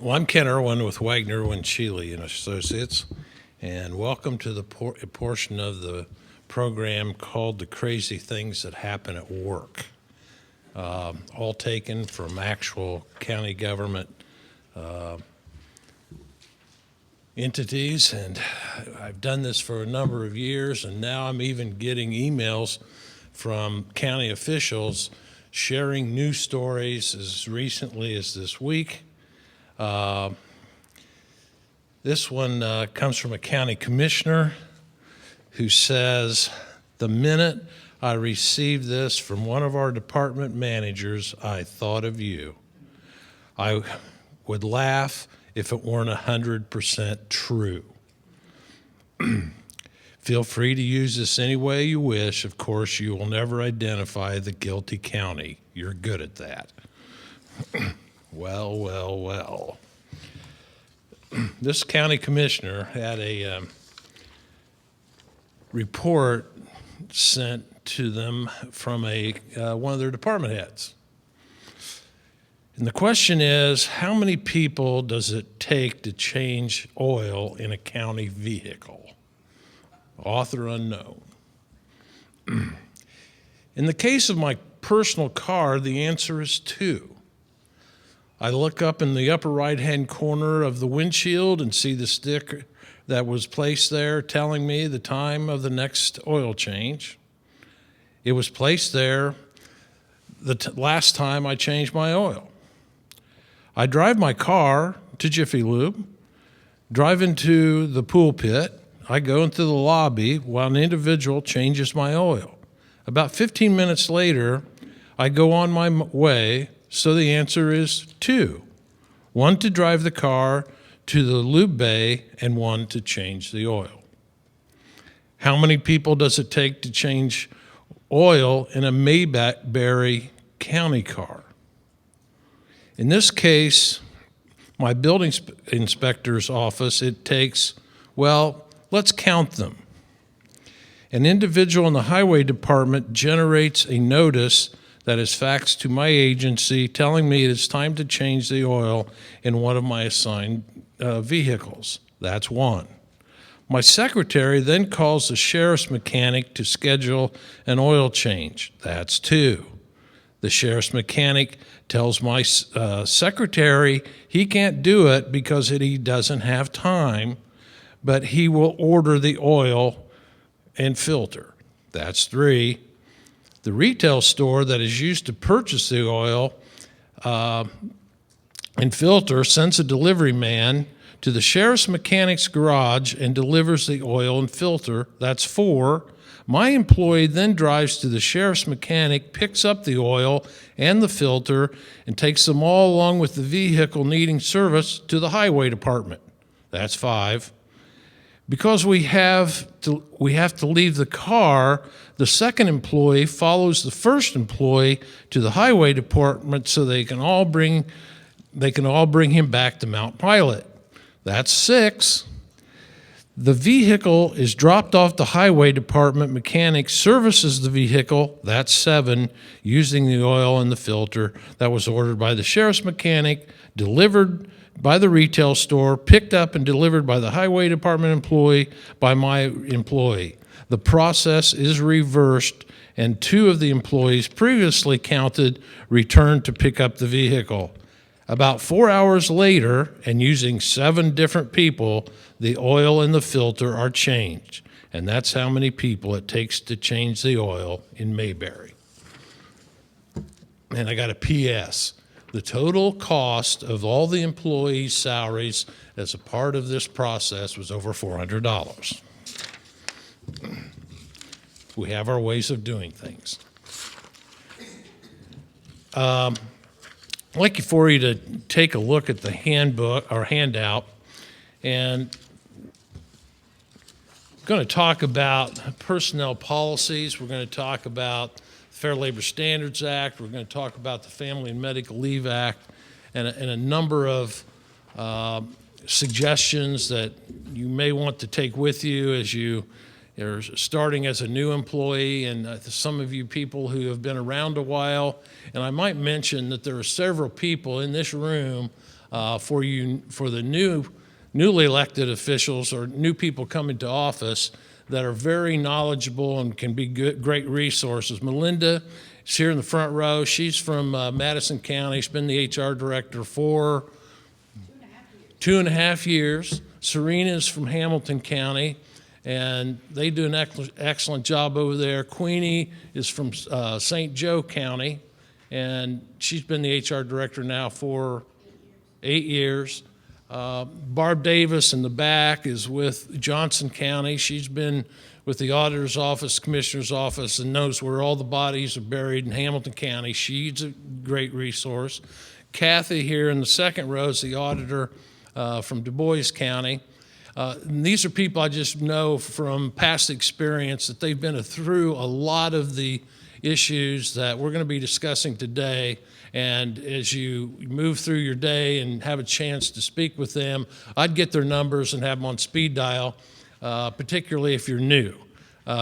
Well, I'm Ken Irwin with Wagner Irwin Sheely and Associates, and welcome to the portion of the program called "The Crazy Things That Happen at Work," all taken from actual county government entities. And I've done this for a number of years, and now I'm even getting emails from county officials sharing news stories as recently as this week. This one comes from a county commissioner who says, "The minute I received this from one of our department managers, I thought of you. I would laugh if it weren't 100% true. Feel free to use this any way you wish. Of course, you will never identify the guilty county. You're good at that." Well, well, well. This county commissioner had a report sent to them from one of their department heads. And the question is, how many people does it take to change oil in a county vehicle? Author unknown. In the case of my personal car, the answer is 2. I look up in the upper right-hand corner of the windshield and see the sticker that was placed there telling me the time of the next oil change. It was placed there the last time I changed my oil. I drive my car to Jiffy Lube, drive into the pool pit. I go into the lobby while an individual changes my oil. About 15 minutes later, I go on my way. So the answer is 2. 1 to drive the car to the lube bay and 1 to change the oil. How many people does it take to change oil in a Mayberry County car? In this case, my building inspector's office, it takes, well, let's count them. An individual in the highway department generates a notice that is faxed to my agency telling me it is time to change the oil in one of my assigned vehicles. That's 1. My secretary then calls the sheriff's mechanic to schedule an oil change. That's 2. The sheriff's mechanic tells my secretary he can't do it because he doesn't have time, but he will order the oil and filter. That's 3. The retail store that is used to purchase the oil and filter sends a delivery man to the sheriff's mechanic's garage and delivers the oil and filter. That's 4. My employee then drives to the sheriff's mechanic, picks up the oil and the filter, and takes them all along with the vehicle needing service to the highway department. That's 5. Because we have to leave the car, the second employee follows the first employee to the highway department so they can all bring him back to Mount Pilot. That's 6. The vehicle is dropped off the highway department. Mechanic services the vehicle. That's 7, using the oil and the filter that was ordered by the sheriff's mechanic, delivered by the retail store, picked up and delivered by the highway department employee, by my employee. The process is reversed, and 2 of the employees previously counted return to pick up the vehicle. About 4 hours later, and using 7 different people, the oil and the filter are changed. And that's how many people it takes to change the oil in Mayberry. And I got a PS. The total cost of all the employees' salaries as a part of this process was over $400. We have our ways of doing things. I'd like for you to take a look at the handbook or handout, and we're going to talk about personnel policies. We're going to talk about Fair Labor Standards Act. We're going to talk about the Family and Medical Leave Act and a number of suggestions that you may want to take with you as you or starting as a new employee, and some of you people who have been around a while. And I might mention that there are several people in this room for the newly elected officials or new people coming to office that are very knowledgeable and can be great resources. Melinda is here in the front row. She's from Madison County. She's been the HR director for 2.5 years. Serena's from Hamilton County, and they do an excellent job over there. Queenie is from St. Joe County, and she's been the HR director now for 8 years. Barb Davis in the back is with Johnson County. She's been with the auditor's office, commissioner's office, and knows where all the bodies are buried in Hamilton County. She's a great resource. Kathy here in the second row is the auditor from Du Bois County. And these are people I just know from past experience that they've been through a lot of the issues that we're going to be discussing today. And as you move through your day and have a chance to speak with them, I'd get their numbers and have them on speed dial, particularly if you're new,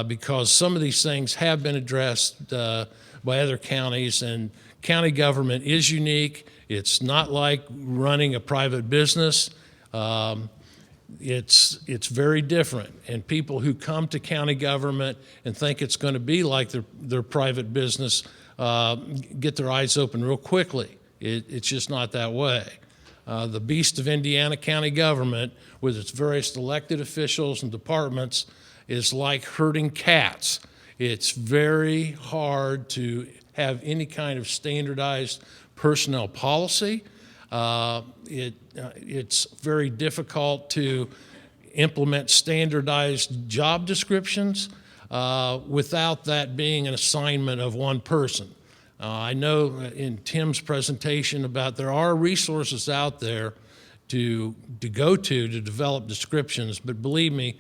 because some of these things have been addressed by other counties, and county government is unique. It's not like running a private business. It's very different, and people who come to county government and think it's going to be like their private business get their eyes open real quickly. It's just not that way. The beast of Indiana county government, with its various elected officials and departments, is like herding cats. It's very hard to have any kind of standardized personnel policy. It's very difficult to implement standardized job descriptions without that being an assignment of one person. I know in Tim's presentation about there are resources out there to go to develop descriptions, but believe me,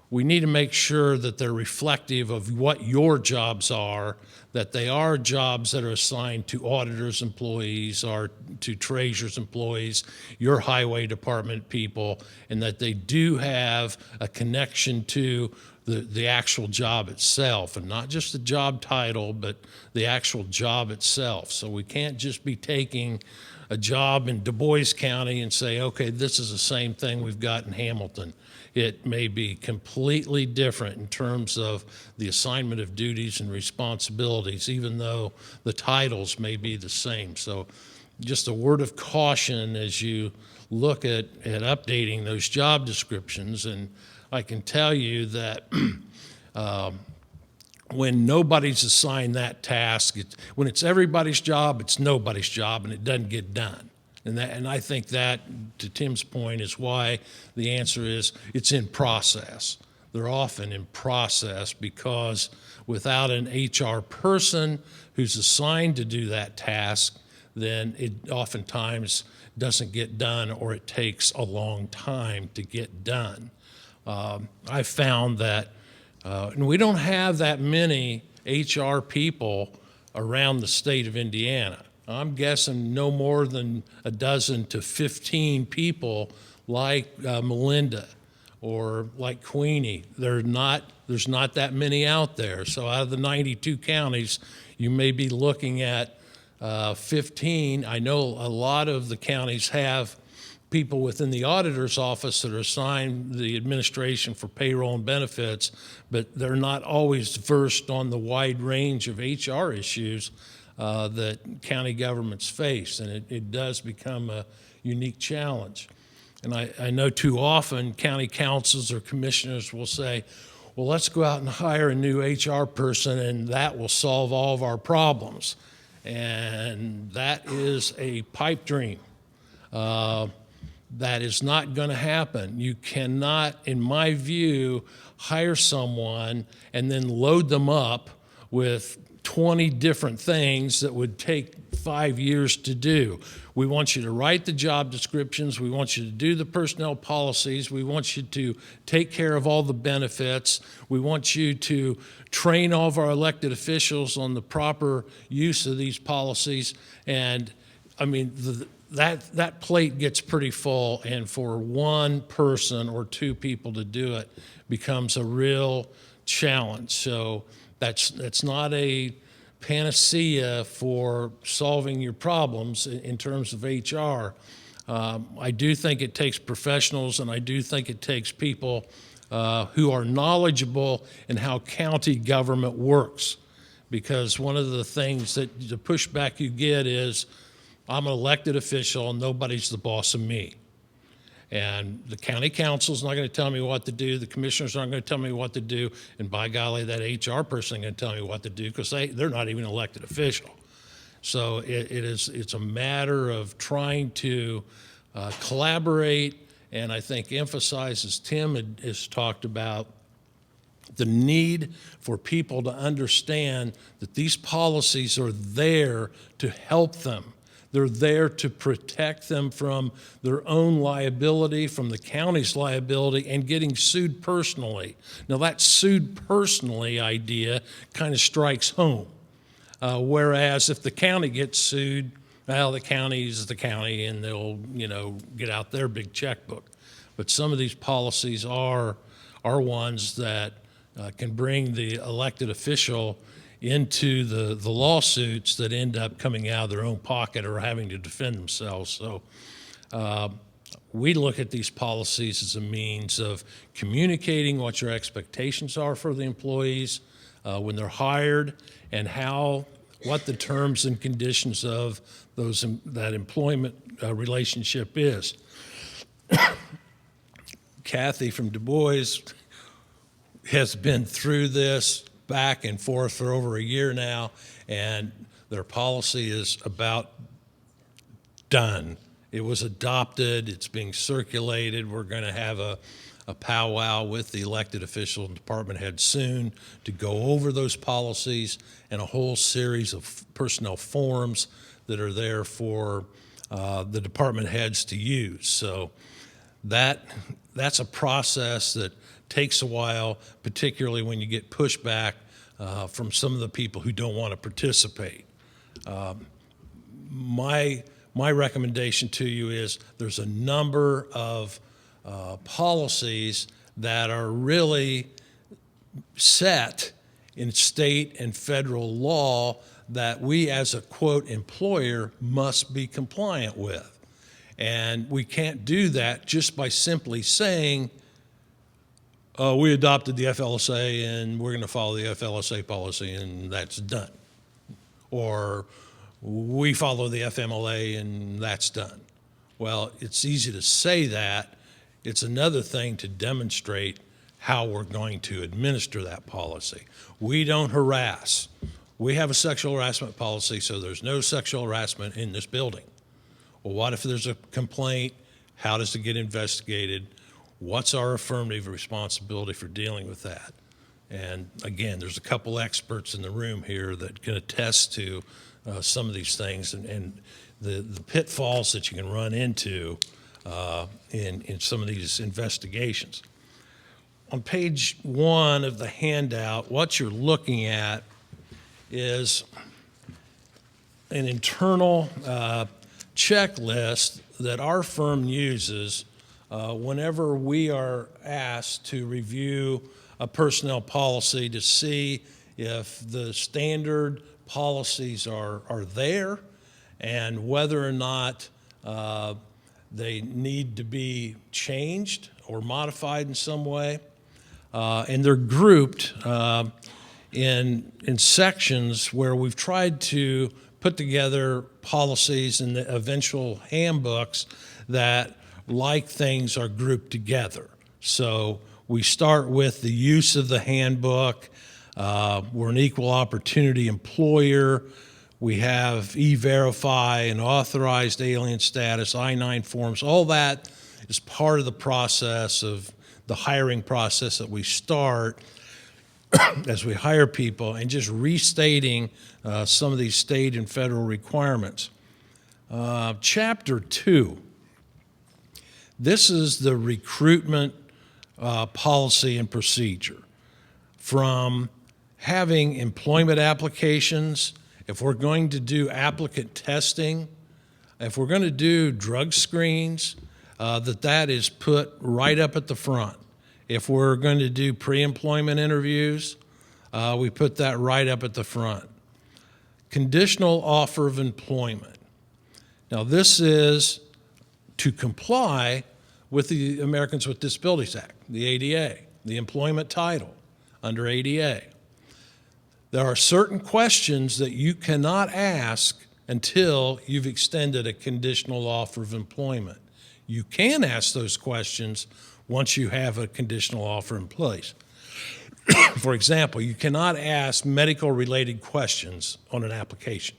we need to make sure that they're reflective of what your jobs are, that they are jobs that are assigned to auditors' employees or to treasurer's employees, your highway department people, and that they do have a connection to the actual job itself, and not just the job title, but the actual job itself. So we can't just be taking a job in Du Bois County and say, okay, this is the same thing we've got in Hamilton. It may be completely different in terms of the assignment of duties and responsibilities, even though the titles may be the same. So just a word of caution as you look at updating those job descriptions. And I can tell you that when nobody's assigned that task, when it's everybody's job, it's nobody's job, and it doesn't get done. And I think that, to Tim's point, is why the answer is it's in process. They're often in process because without an HR person who's assigned to do that task, then it oftentimes doesn't get done, or it takes a long time to get done. I found that, and we don't have that many HR people around the state of Indiana. I'm guessing no more than a dozen to 15 people like Melinda or like Queenie. There's not that many out there. So out of the 92 counties, you may be looking at 15. I know a lot of the counties have people within the auditor's office that are assigned the administration for payroll and benefits, but they're not always versed on the wide range of HR issues that county governments face, and it does become a unique challenge. And I know too often county councils or commissioners will say, well, let's go out and hire a new HR person and that will solve all of our problems. And that is a pipe dream. That is not going to happen. You cannot, in my view, hire someone and then load them up with 20 different things that would take 5 years to do. We want you to write the job descriptions. We want you to do the personnel policies. We want you to take care of all the benefits. We want you to train all of our elected officials on the proper use of these policies. And I mean, that plate gets pretty full, and for one person or two people to do it becomes a real challenge. So that's not a panacea for solving your problems in terms of HR. I do think it takes professionals, and I do think it takes people who are knowledgeable in how county government works. Because one of the things that the pushback you get is, I'm an elected official and nobody's the boss of me. And the county council's not going to tell me what to do. The commissioners aren't going to tell me what to do. And by golly, that HR person ain't going to tell me what to do because they're not even an elected official. So it's a matter of trying to collaborate, and I think emphasize, as Tim has talked about, the need for people to understand that these policies are there to help them. They're there to protect them from their own liability, from the county's liability, and getting sued personally. Now, that sued personally idea kind of strikes home. Whereas if the county gets sued, well, the county's the county, and they'll, get out their big checkbook. But some of these policies are ones that can bring the elected official into the lawsuits that end up coming out of their own pocket or having to defend themselves. So we look at these policies as a means of communicating what your expectations are for the employees when they're hired, and what the terms and conditions of that employment relationship is. Kathy from Du Bois has been through this back and forth for over a year now, and their policy is about done. It was adopted, it's being circulated. We're going to have a powwow with the elected official and department heads soon to go over those policies and a whole series of personnel forms that are there for the department heads to use. So that's a process that takes a while, particularly when you get pushback from some of the people who don't want to participate. My recommendation to you is there's a number of policies that are really set in state and federal law that we as a, quote, employer must be compliant with. And we can't do that just by simply saying, we adopted the FLSA and we're going to follow the FLSA policy and that's done. Or we follow the FMLA and that's done. Well, it's easy to say that. It's another thing to demonstrate how we're going to administer that policy. We don't harass. We have a sexual harassment policy, so there's no sexual harassment in this building. Well, what if there's a complaint? How does it get investigated? What's our affirmative responsibility for dealing with that? And again, there's a couple experts in the room here that can attest to some of these things and the pitfalls that you can run into in some of these investigations. On page 1 of the handout, what you're looking at is an internal checklist that our firm uses whenever we are asked to review a personnel policy to see if the standard policies are there and whether or not they need to be changed or modified in some way. And they're grouped in sections where we've tried to put together policies and the eventual handbooks that, like things, are grouped together. So we start with the use of the handbook. We're an equal opportunity employer. We have E-Verify and authorized alien status, I-9 forms. All that is part of the process of the hiring process that we start as we hire people, and just restating some of these state and federal requirements. Chapter 2, this is the recruitment policy and procedure. From having employment applications, if we're going to do applicant testing, if we're going to do drug screens, that is put right up at the front. If we're going to do pre-employment interviews, we put that right up at the front. Conditional offer of employment. Now, this is to comply with the Americans with Disabilities Act, the ADA, the employment title under ADA. There are certain questions that you cannot ask until you've extended a conditional offer of employment. You can ask those questions once you have a conditional offer in place. For example, you cannot ask medical-related questions on an application.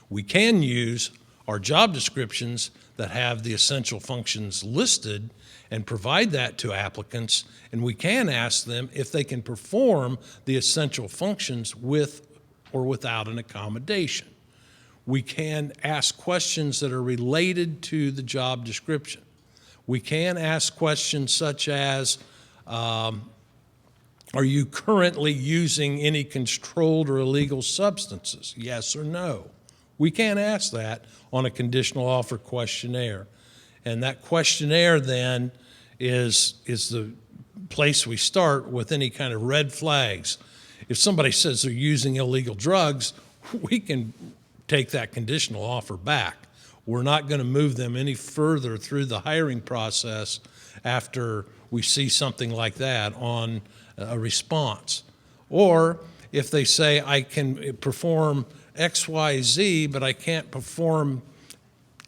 We can use our job descriptions that have the essential functions listed and provide that to applicants, and we can ask them if they can perform the essential functions with or without an accommodation. We can ask questions that are related to the job description. We can ask questions such as, are you currently using any controlled or illegal substances? Yes or no? We can't ask that on a conditional offer questionnaire. And that questionnaire then is the place we start with any kind of red flags. If somebody says they're using illegal drugs, we can take that conditional offer back. We're not going to move them any further through the hiring process after we see something like that on a response. Or if they say, I can perform X, Y, Z, but I can't perform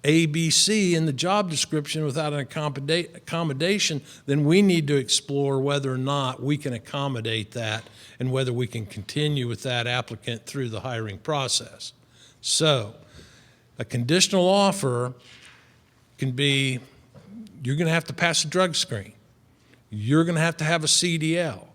A, B, C in the job description without an accommodation, then we need to explore whether or not we can accommodate that and whether we can continue with that applicant through the hiring process. So a conditional offer can be, you're going to have to pass a drug screen. You're going to have a CDL.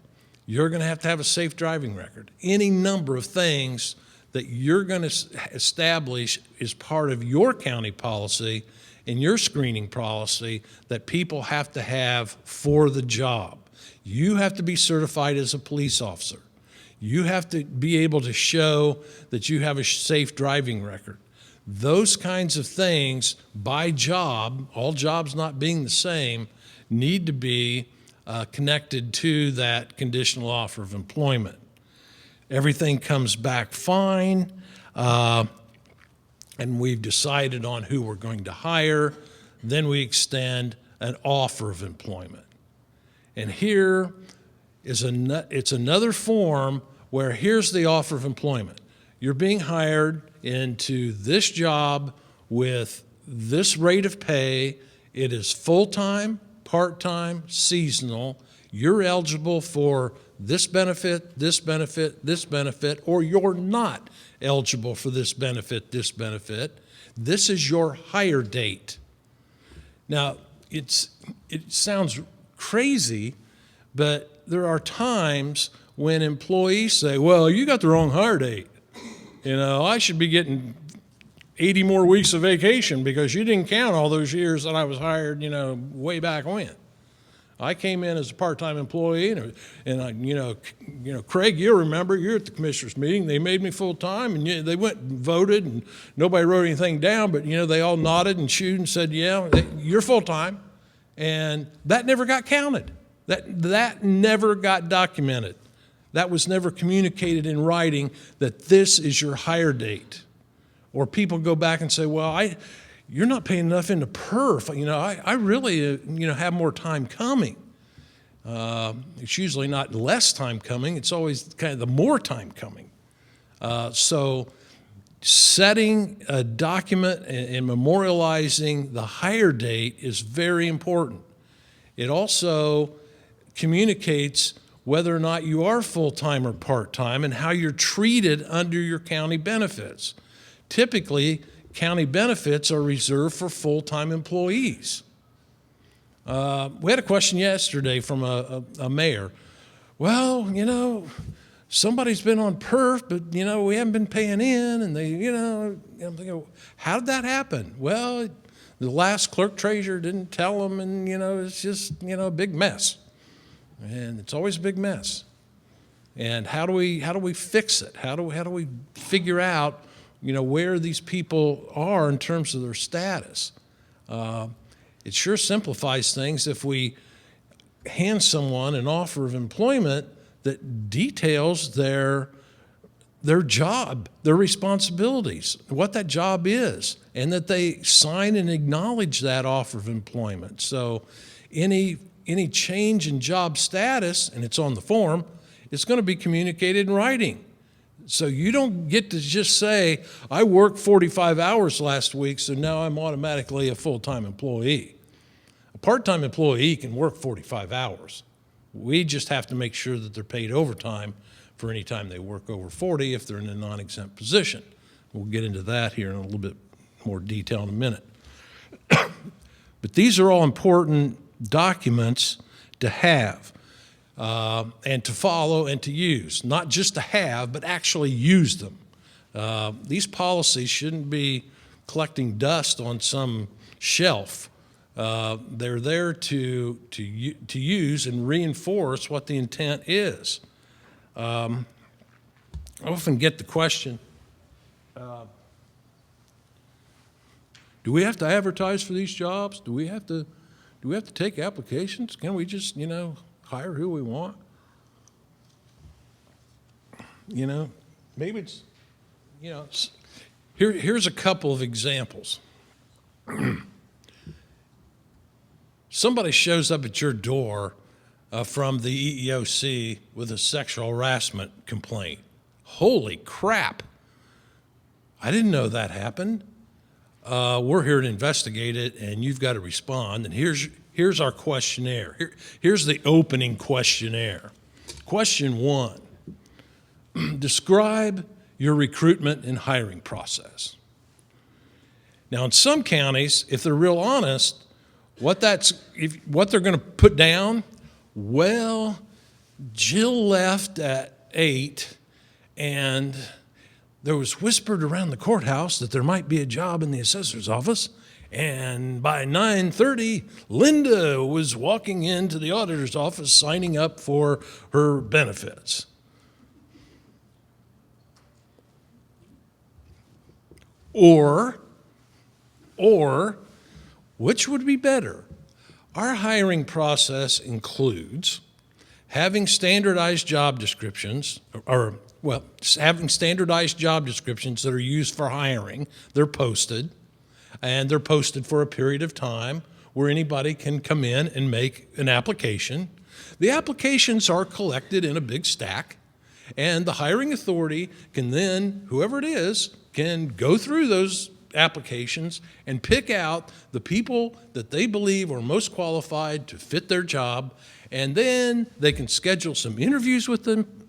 You're going to have a safe driving record. Any number of things that you're going to establish as part of your county policy and your screening policy that people have to have for the job. You have to be certified as a police officer. You have to be able to show that you have a safe driving record. Those kinds of things by job, all jobs not being the same, need to be connected to that conditional offer of employment. Everything comes back fine, and we've decided on who we're going to hire. Then we extend an offer of employment. And here is it's another form where here's the offer of employment. You're being hired into this job with this rate of pay. It is full-time, part-time, seasonal. You're eligible for this benefit, this benefit, this benefit, or you're not eligible for this benefit, this benefit. This is your hire date. Now, it sounds crazy, but there are times when employees say, well, you got the wrong hire date. You know, I should be getting 80 more weeks of vacation because you didn't count all those years that I was hired, way back when. I came in as a part-time employee, and I, Craig, you remember, you're at the commissioners meeting. They made me full-time, and they went and voted, and nobody wrote anything down, but they all nodded and chewed and said, yeah, you're full-time, and that never got counted. That never got documented. That was never communicated in writing that this is your hire date. Or people go back and say, well, you're not paying enough into perf. I really, have more time coming. It's usually not less time coming. It's always kind of the more time coming. So setting a document and memorializing the hire date is very important. It also communicates whether or not you are full-time or part-time and how you're treated under your county benefits. Typically, county benefits are reserved for full-time employees. We had a question yesterday from a mayor. Well, somebody's been on perf, but, we haven't been paying in, and they, I'm thinking, how did that happen? Well, the last clerk treasurer didn't tell them, and, it's just, a big mess. And it's always a big mess. And how do we fix it? How do we figure out where these people are in terms of their status. It sure simplifies things if we hand someone an offer of employment that details their job, their responsibilities, what that job is, and that they sign and acknowledge that offer of employment. So any change in job status, and it's on the form, it's going to be communicated in writing. So you don't get to just say, I worked 45 hours last week, so now I'm automatically a full-time employee. A part-time employee can work 45 hours. We just have to make sure that they're paid overtime for any time they work over 40 if they're in a non-exempt position. We'll get into that here in a little bit more detail in a minute. But these are all important documents to have and to follow and to use. Not just to have, but actually use them. These policies shouldn't be collecting dust on some shelf. They're there to use and reinforce what the intent is. I often get the question, do we have to advertise for these jobs? Do we have to take applications? Can we just, hire who we want? Maybe it's, here's a couple of examples. Somebody shows up at your door from the EEOC with a sexual harassment complaint. Holy crap. I didn't know that happened. We're here to investigate it, and you've got to respond. And here's our questionnaire. Here's the opening questionnaire. Question 1, describe your recruitment and hiring process. Now, in some counties, if they're real honest, what they're going to put down, well, Jill left at 8, and there was whispered around the courthouse that there might be a job in the assessor's office, and by 9:30, Linda was walking into the auditor's office signing up for her benefits. Or, which would be better? Our hiring process includes having standardized job descriptions, having standardized job descriptions that are used for hiring. They're posted, and they're posted for a period of time where anybody can come in and make an application. The applications are collected in a big stack, and the hiring authority can then, whoever it is, can go through those applications and pick out the people that they believe are most qualified to fit their job, and then they can schedule some interviews with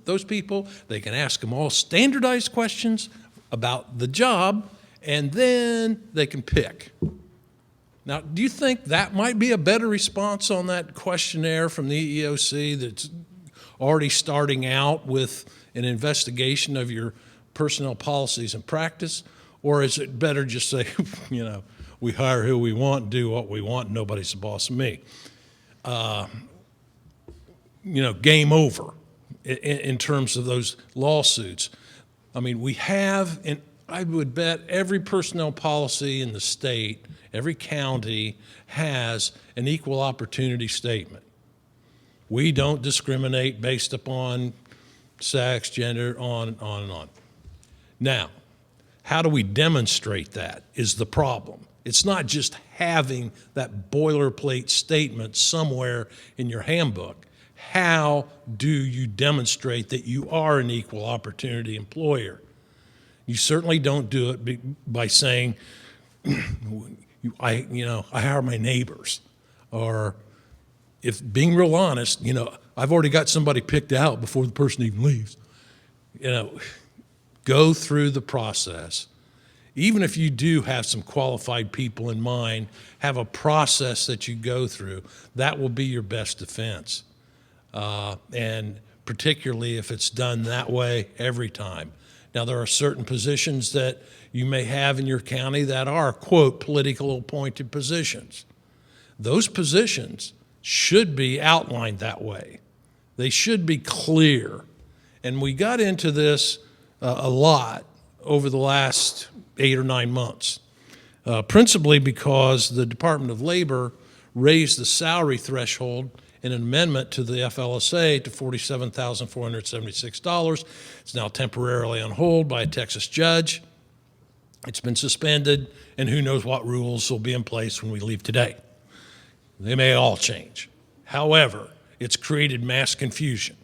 those people. They can ask them all standardized questions about the job, and then they can pick. Now, do you think that might be a better response on that questionnaire from the EEOC that's already starting out with an investigation of your personnel policies and practice? Or is it better just say, we hire who we want, do what we want, nobody's the boss of me? Game over in terms of those lawsuits. I mean, we have, and I would bet every personnel policy in the state, every county has an equal opportunity statement. We don't discriminate based upon sex, gender, on and on and on. Now, how do we demonstrate that is the problem. It's not just having that boilerplate statement somewhere in your handbook. How do you demonstrate that you are an equal opportunity employer? You certainly don't do it by saying, I hire my neighbors. Or if being real honest, I've already got somebody picked out before the person even leaves. Go through the process. Even if you do have some qualified people in mind, have a process that you go through. That will be your best defense. And particularly if it's done that way every time. Now, there are certain positions that you may have in your county that are, quote, political appointed positions. Those positions should be outlined that way. They should be clear. And we got into this a lot over the last 8 or 9 months, principally because the Department of Labor raised the salary threshold in an amendment to the FLSA to $47,476. It's now temporarily on hold by a Texas judge. It's been suspended, and who knows what rules will be in place when we leave today. They may all change. However, it's created mass confusion,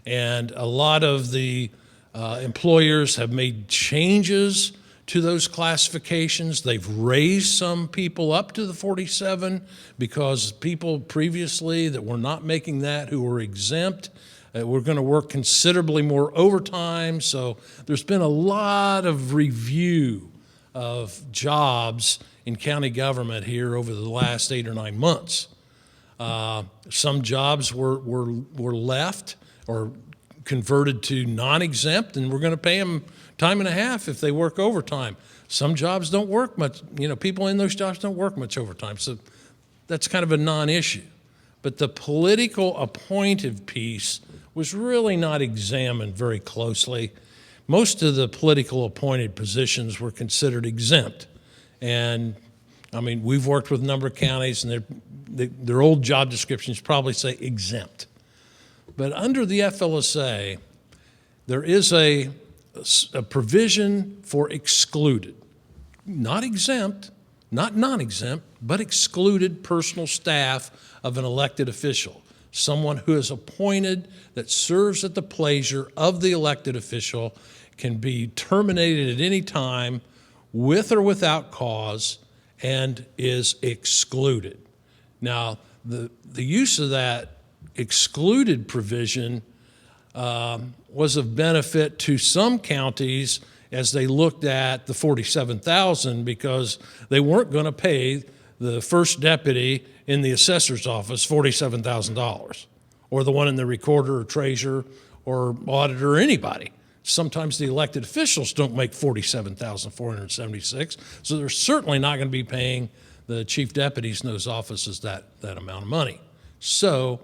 and a lot of the employers have made changes to those classifications. They've raised some people up to the 47 because people previously that were not making that, who were exempt, were going to work considerably more overtime. So there's been a lot of review of jobs in county government here over the last 8 or 9 months. Some jobs were left or converted to non-exempt, and we're going to pay them time and a half if they work overtime. Some jobs don't work much, people in those jobs don't work much overtime, so that's kind of a non-issue. But the political appointed piece was really not examined very closely. Most of the political appointed positions were considered exempt. And we've worked with a number of counties, and their old job descriptions probably say exempt. But under the FLSA, there is a provision for excluded, not exempt, not non-exempt, but excluded personal staff of an elected official, someone who is appointed that serves at the pleasure of the elected official, can be terminated at any time with or without cause, and is excluded. Now, the use of that excluded provision was of benefit to some counties as they looked at the 47,000 because they weren't going to pay the first deputy in the assessor's office $47,000, or the one in the recorder or treasurer or auditor or anybody. Sometimes the elected officials don't make $47,476, so they're certainly not going to be paying the chief deputies in those offices that amount of money. So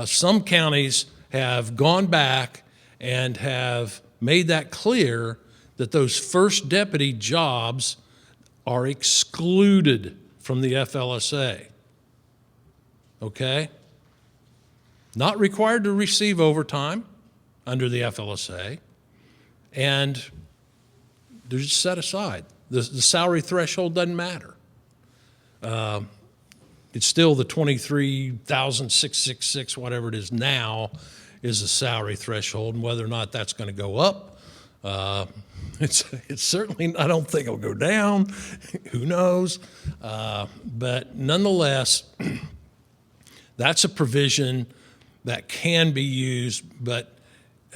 some counties have gone back and have made that clear that those first deputy jobs are excluded from the FLSA. Okay? Not required to receive overtime under the FLSA, and they're just set aside. The salary threshold doesn't matter. It's still the $23,666, whatever it is now, is the salary threshold, and whether or not that's going to go up, it's certainly, I don't think it'll go down. Who knows? But nonetheless, that's a provision that can be used, but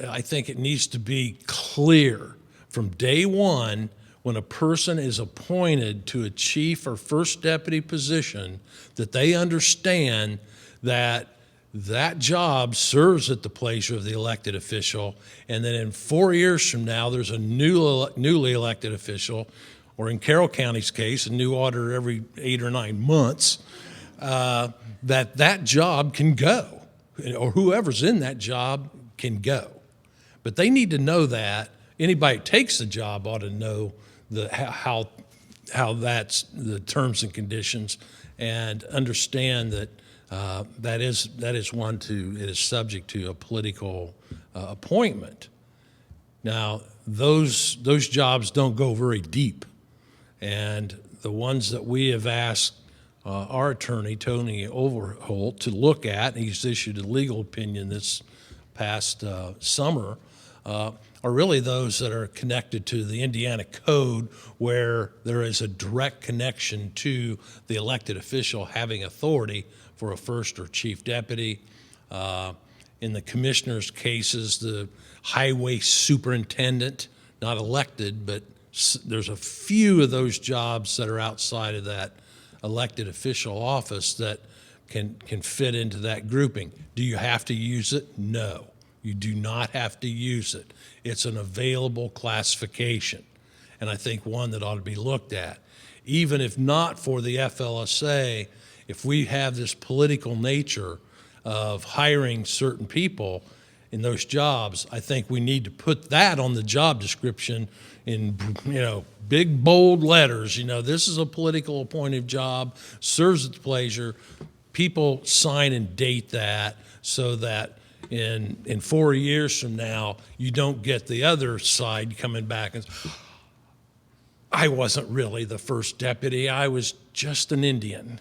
I think it needs to be clear from day one when a person is appointed to a chief or first deputy position that they understand that that job serves at the pleasure of the elected official, and then in 4 years from now, there's a newly elected official, or in Carroll County's case, a new auditor every 8 or 9 months, that job can go, or whoever's in that job can go. But they need to know that. Anybody who takes the job ought to know how that's the terms and conditions, and understand that that is one it is subject to a political appointment. Now, those jobs don't go very deep, and the ones that we have asked our attorney, Tony Overholt, to look at, and he's issued a legal opinion this past summer, are really those that are connected to the Indiana Code, where there is a direct connection to the elected official having authority for a first or chief deputy. In the commissioner's cases, the highway superintendent, not elected, but there's a few of those jobs that are outside of that elected official office that can fit into that grouping. Do you have to use it? No. You do not have to use it. It's an available classification, and I think one that ought to be looked at. Even if not for the FLSA, if we have this political nature of hiring certain people, in those jobs, I think we need to put that on the job description in, big bold letters. This is a political appointed job, serves its pleasure. People sign and date that so that in 4 years from now, you don't get the other side coming back and I wasn't really the first deputy. I was just an Indian.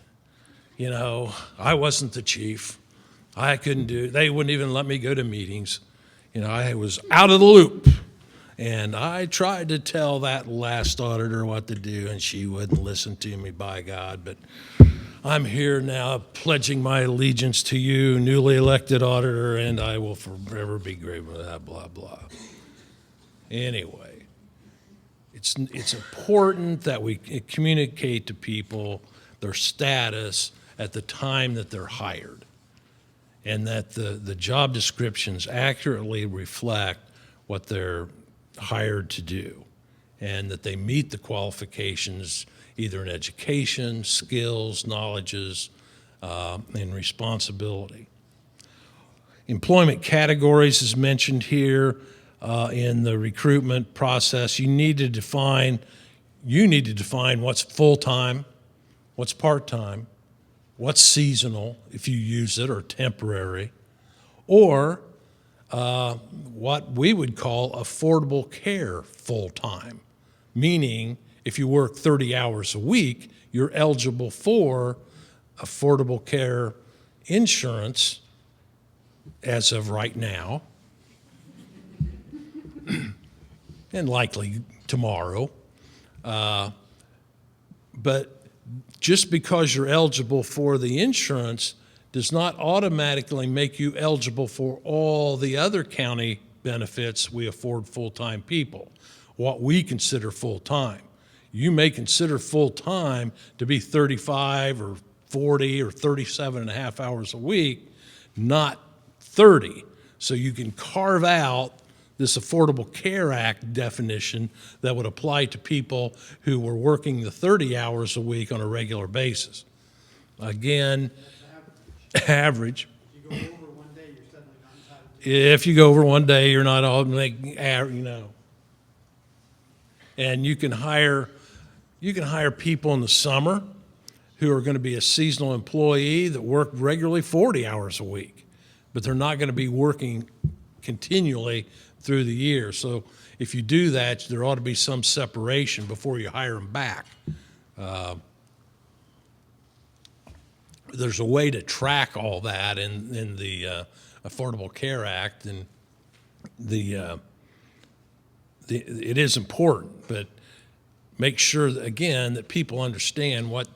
I wasn't the chief. I couldn't they wouldn't even let me go to meetings. I was out of the loop. And I tried to tell that last auditor what to do, and she wouldn't listen to me, by God. But I'm here now pledging my allegiance to you, newly elected auditor, and I will forever be grateful for that, blah, blah. Anyway, it's important that we communicate to people their status at the time that they're hired, and that the job descriptions accurately reflect what they're hired to do, and that they meet the qualifications either in education, skills, knowledges, and responsibility. Employment categories is mentioned here in the recruitment process. You need to define what's full-time, what's part-time, what's seasonal, if you use it, or temporary, or what we would call affordable care full-time, meaning if you work 30 hours a week, you're eligible for affordable care insurance as of right now, and likely tomorrow. But just because you're eligible for the insurance does not automatically make you eligible for all the other county benefits we afford full-time people, what we consider full-time. You may consider full-time to be 35 or 40 or 37 and a half hours a week, not 30. So you can carve out this Affordable Care Act definition that would apply to people who were working the 30 hours a week on a regular basis. Again, average. If you go over one day, you're suddenly not entitled to. If you go over one day, you're not all making, And you can hire people in the summer who are going to be a seasonal employee that work regularly 40 hours a week, but they're not going to be working continually through the year. So if you do that, there ought to be some separation before you hire them back. There's a way to track all that in the Affordable Care Act, and it is important, but make sure that, again, that people understand what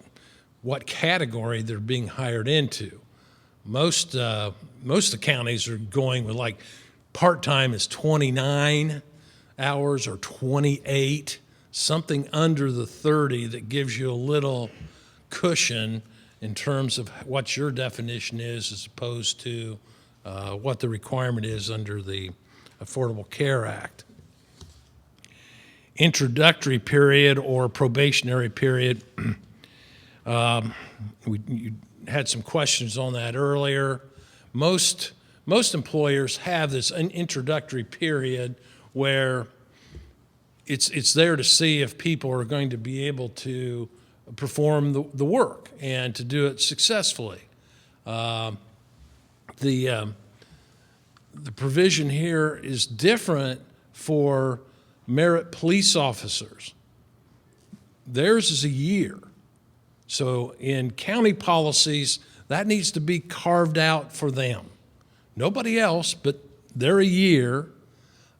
category they're being hired into. Most of the counties are going with like part-time is 29 hours or 28, something under the 30 that gives you a little cushion in terms of what your definition is as opposed to what the requirement is under the Affordable Care Act. Introductory period or probationary period. You had some questions on that earlier. Most employers have this an introductory period where it's there to see if people are going to be able to perform the work and to do it successfully. The provision here is different for merit police officers. Theirs is a year. So in county policies, that needs to be carved out for them. Nobody else, but they're a year,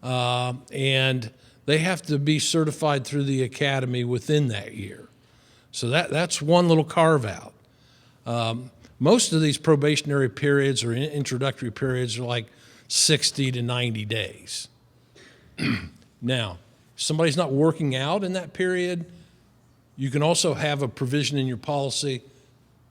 and they have to be certified through the academy within that year. So that's one little carve out. Most of these probationary periods or introductory periods are like 60 to 90 days. Now, if somebody's not working out in that period, you can also have a provision in your policy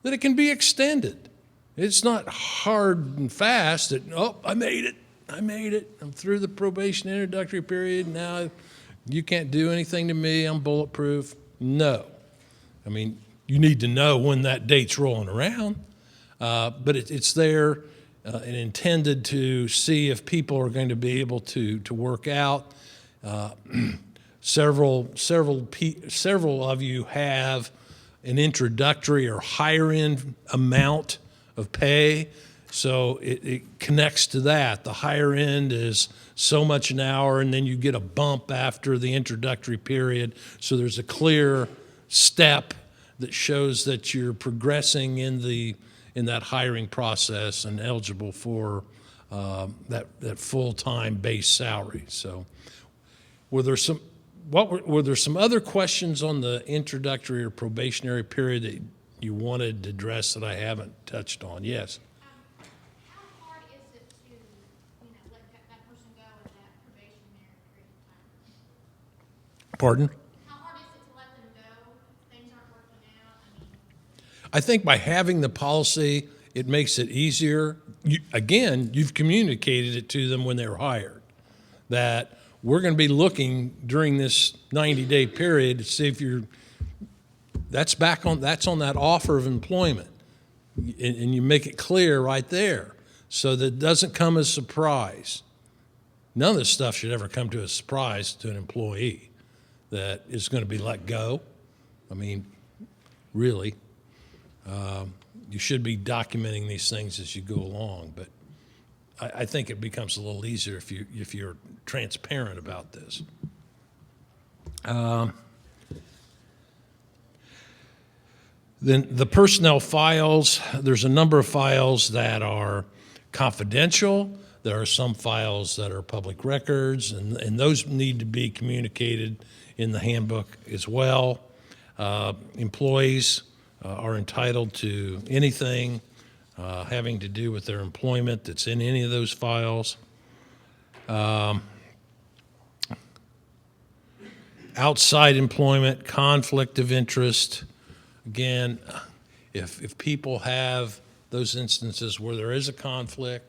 that it can be extended. It's not hard and fast that, oh, I made it. I'm through the probation introductory period. Now you can't do anything to me. I'm bulletproof. No. I mean, you need to know when that date's rolling around, but it's there and intended to see if people are going to be able to work out. Several of you have an introductory or higher end amount of pay, so it connects to that. The higher end is so much an hour, and then you get a bump after the introductory period. So there's a clear step that shows that you're progressing in that hiring process and eligible for that full-time base salary. So were there some other questions on the introductory or probationary period that you wanted to address that I haven't touched on? Yes. How hard is it to, let that person go in that probationary period of time? Pardon? How hard is it to let them go if things aren't working out? I think by having the policy, it makes it easier. You've communicated it to them when they were hired, that we're going to be looking during this 90-day period to see if that's on that offer of employment. And you make it clear right there so that it doesn't come as a surprise. None of this stuff should ever come to a surprise to an employee that is going to be let go. I mean, really. You should be documenting these things as you go along, but I think it becomes a little easier if you're transparent about this. Then the personnel files, there's a number of files that are confidential. There are some files that are public records, and those need to be communicated in the handbook as well. Employees are entitled to anything having to do with their employment that's in any of those files. Outside employment, conflict of interest. Again, if people have those instances where there is a conflict,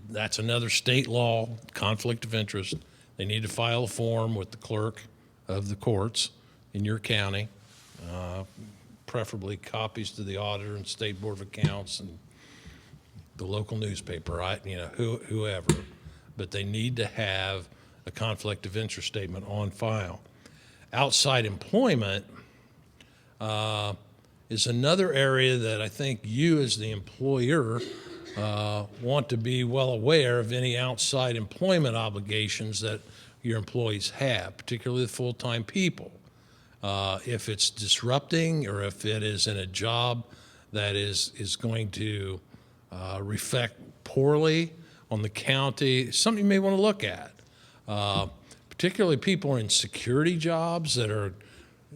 that's another state law, conflict of interest. They need to file a form with the clerk of the courts in your county, preferably copies to the auditor and State Board of Accounts and the local newspaper, whoever. But they need to have a conflict of interest statement on file. Outside employment is another area that I think you as the employer want to be well aware of any outside employment obligations that your employees have, particularly the full-time people. If it's disrupting or if it is in a job that is going to reflect poorly on the county, something you may want to look at. Particularly people in security jobs that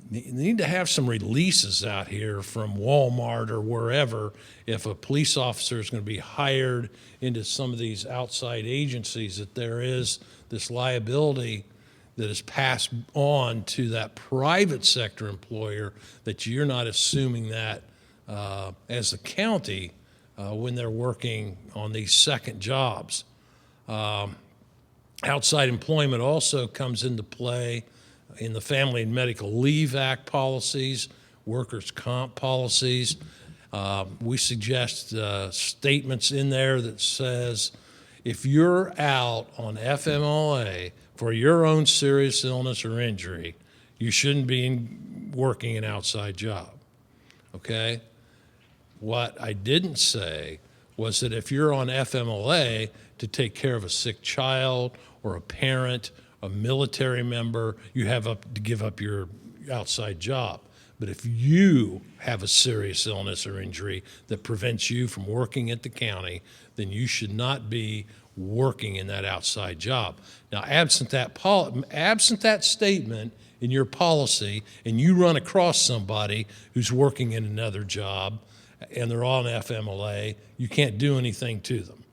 need to have some releases out here from Walmart or wherever if a police officer is going to be hired into some of these outside agencies, that there is this liability that is passed on to that private sector employer, that you're not assuming that as a county when they're working on these second jobs. Outside employment also comes into play in the Family and Medical Leave Act policies, workers' comp policies. We suggest statements in there that says if you're out on FMLA for your own serious illness or injury, you shouldn't be working an outside job, okay? What I didn't say was that if you're on FMLA to take care of a sick child or a parent, a military member, you have to give up your outside job. But if you have a serious illness or injury that prevents you from working at the county, then you should not be working in that outside job. Now, absent that statement in your policy, and you run across somebody who's working in another job and they're on FMLA, you can't do anything to them.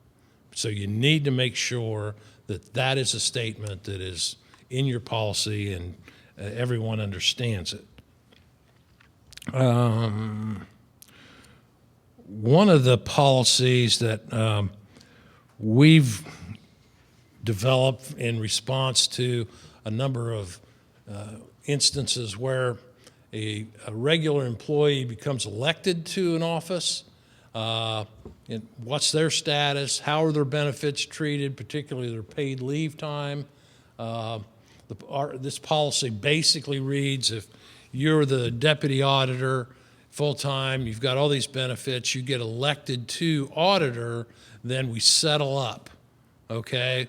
So you need to make sure that that is a statement that is in your policy and everyone understands it. One of the policies that we've developed in response to a number of instances where a regular employee becomes elected to an office, and what's their status, how are their benefits treated, particularly their paid leave time. This policy basically reads, if you're the deputy auditor, full-time, you've got all these benefits, you get elected to auditor, then we settle up, okay?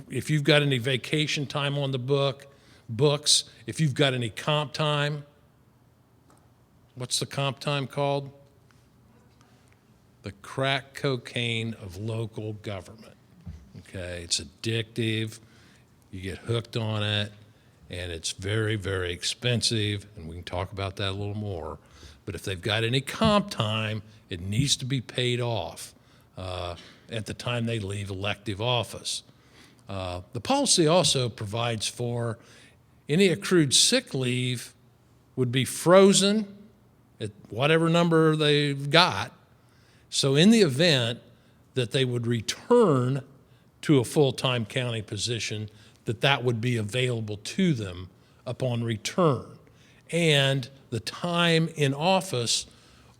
If you've got any vacation time on the books, if you've got any comp time, what's the comp time called? The crack cocaine of local government, okay? It's addictive, you get hooked on it, and it's very, very expensive, and we can talk about that a little more. But if they've got any comp time, it needs to be paid off at the time they leave elective office. The policy also provides for any accrued sick leave would be frozen at whatever number they've got. So in the event that they would return to a full-time county position, that would be available to them upon return. And the time in office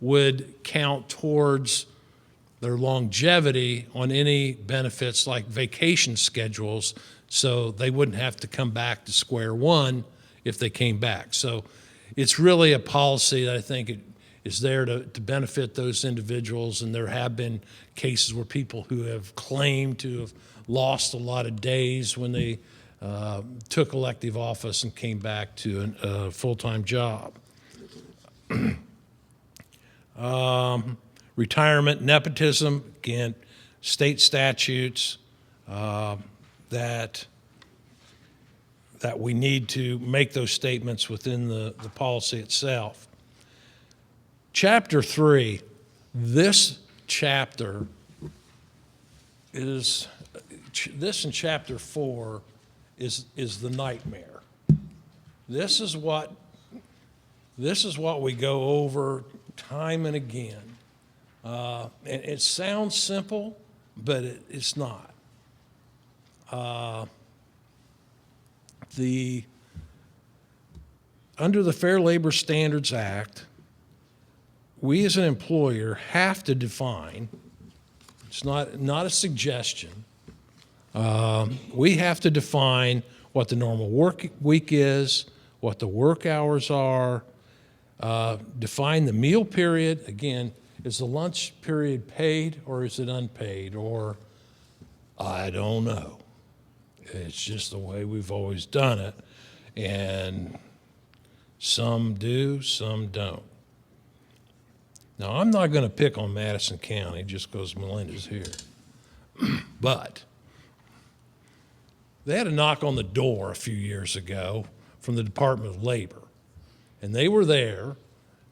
would count towards their longevity on any benefits like vacation schedules, so they wouldn't have to come back to square one if they came back. So it's really a policy that I think is there to benefit those individuals, and there have been cases where people who have claimed to have lost a lot of days when they took elective office and came back to a full-time job. Retirement, nepotism, again, state statutes that we need to make those statements within the policy itself. Chapter 3, this chapter is, this and chapter 4 is the nightmare. This is what we go over time and again. And it sounds simple, but it's not. Under the Fair Labor Standards Act, we as an employer have to define, it's not a suggestion, we have to define what the normal work week is, what the work hours are, define the meal period. Again, is the lunch period paid or is it unpaid? Or I don't know. It's just the way we've always done it. And some do, some don't. Now, I'm not going to pick on Madison County just because Melinda's here. But they had a knock on the door a few years ago from the Department of Labor. And they were there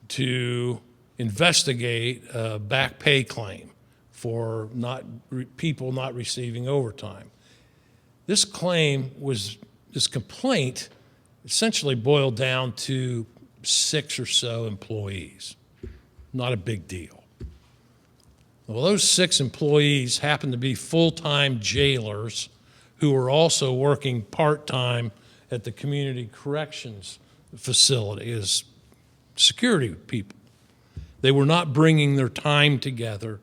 to investigate a back pay claim for people not receiving overtime. This complaint essentially boiled down to 6 or so employees. Not a big deal. Well, those 6 employees happened to be full-time jailers who were also working part-time at the community corrections facility as security people. They were not bringing their time together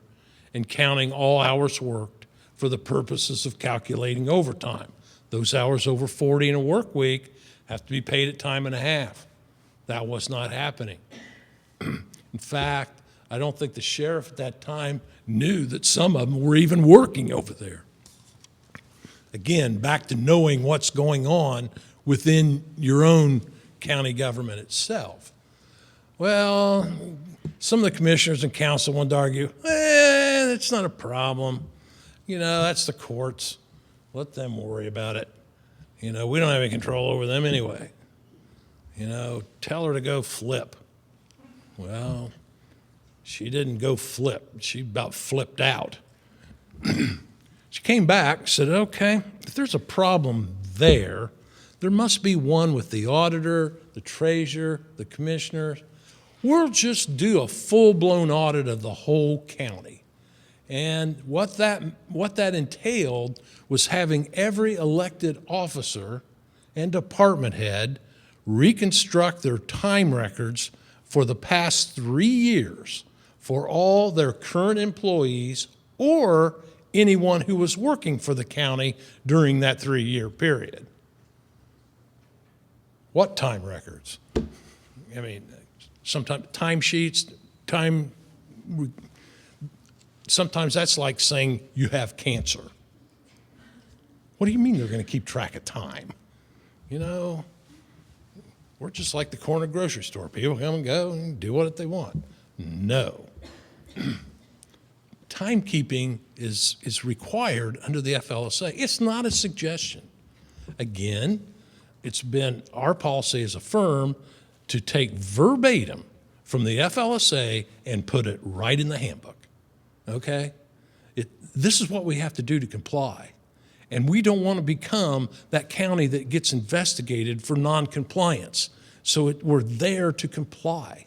and counting all hours worked for the purposes of calculating overtime. Those hours over 40 in a work week have to be paid at time and a half. That was not happening. In fact, I don't think the sheriff at that time knew that some of them were even working over there. Again, back to knowing what's going on within your own county government itself. Well, some of the commissioners and council wanted to argue, that's not a problem. You know, that's the courts. Let them worry about it. You know, we don't have any control over them anyway. You know, tell her to go flip. Well, she didn't go flip. She about flipped out. She came back, said, okay, if there's a problem there must be one with the auditor, the treasurer, the commissioners. We'll just do a full-blown audit of the whole county. And what that entailed was having every elected officer and department head reconstruct their time records for the past 3 years for all their current employees or anyone who was working for the county during that 3-year period. What time records? I mean, sometimes timesheets, sometimes that's like saying you have cancer. What do you mean they're going to keep track of time? You know, we're just like the corner grocery store. People come and go and do what they want. No. Timekeeping is required under the FLSA. It's not a suggestion. Again, it's been our policy as a firm to take verbatim from the FLSA and put it right in the handbook. Okay? This is what we have to do to comply. And we don't want to become that county that gets investigated for noncompliance. So we're there to comply.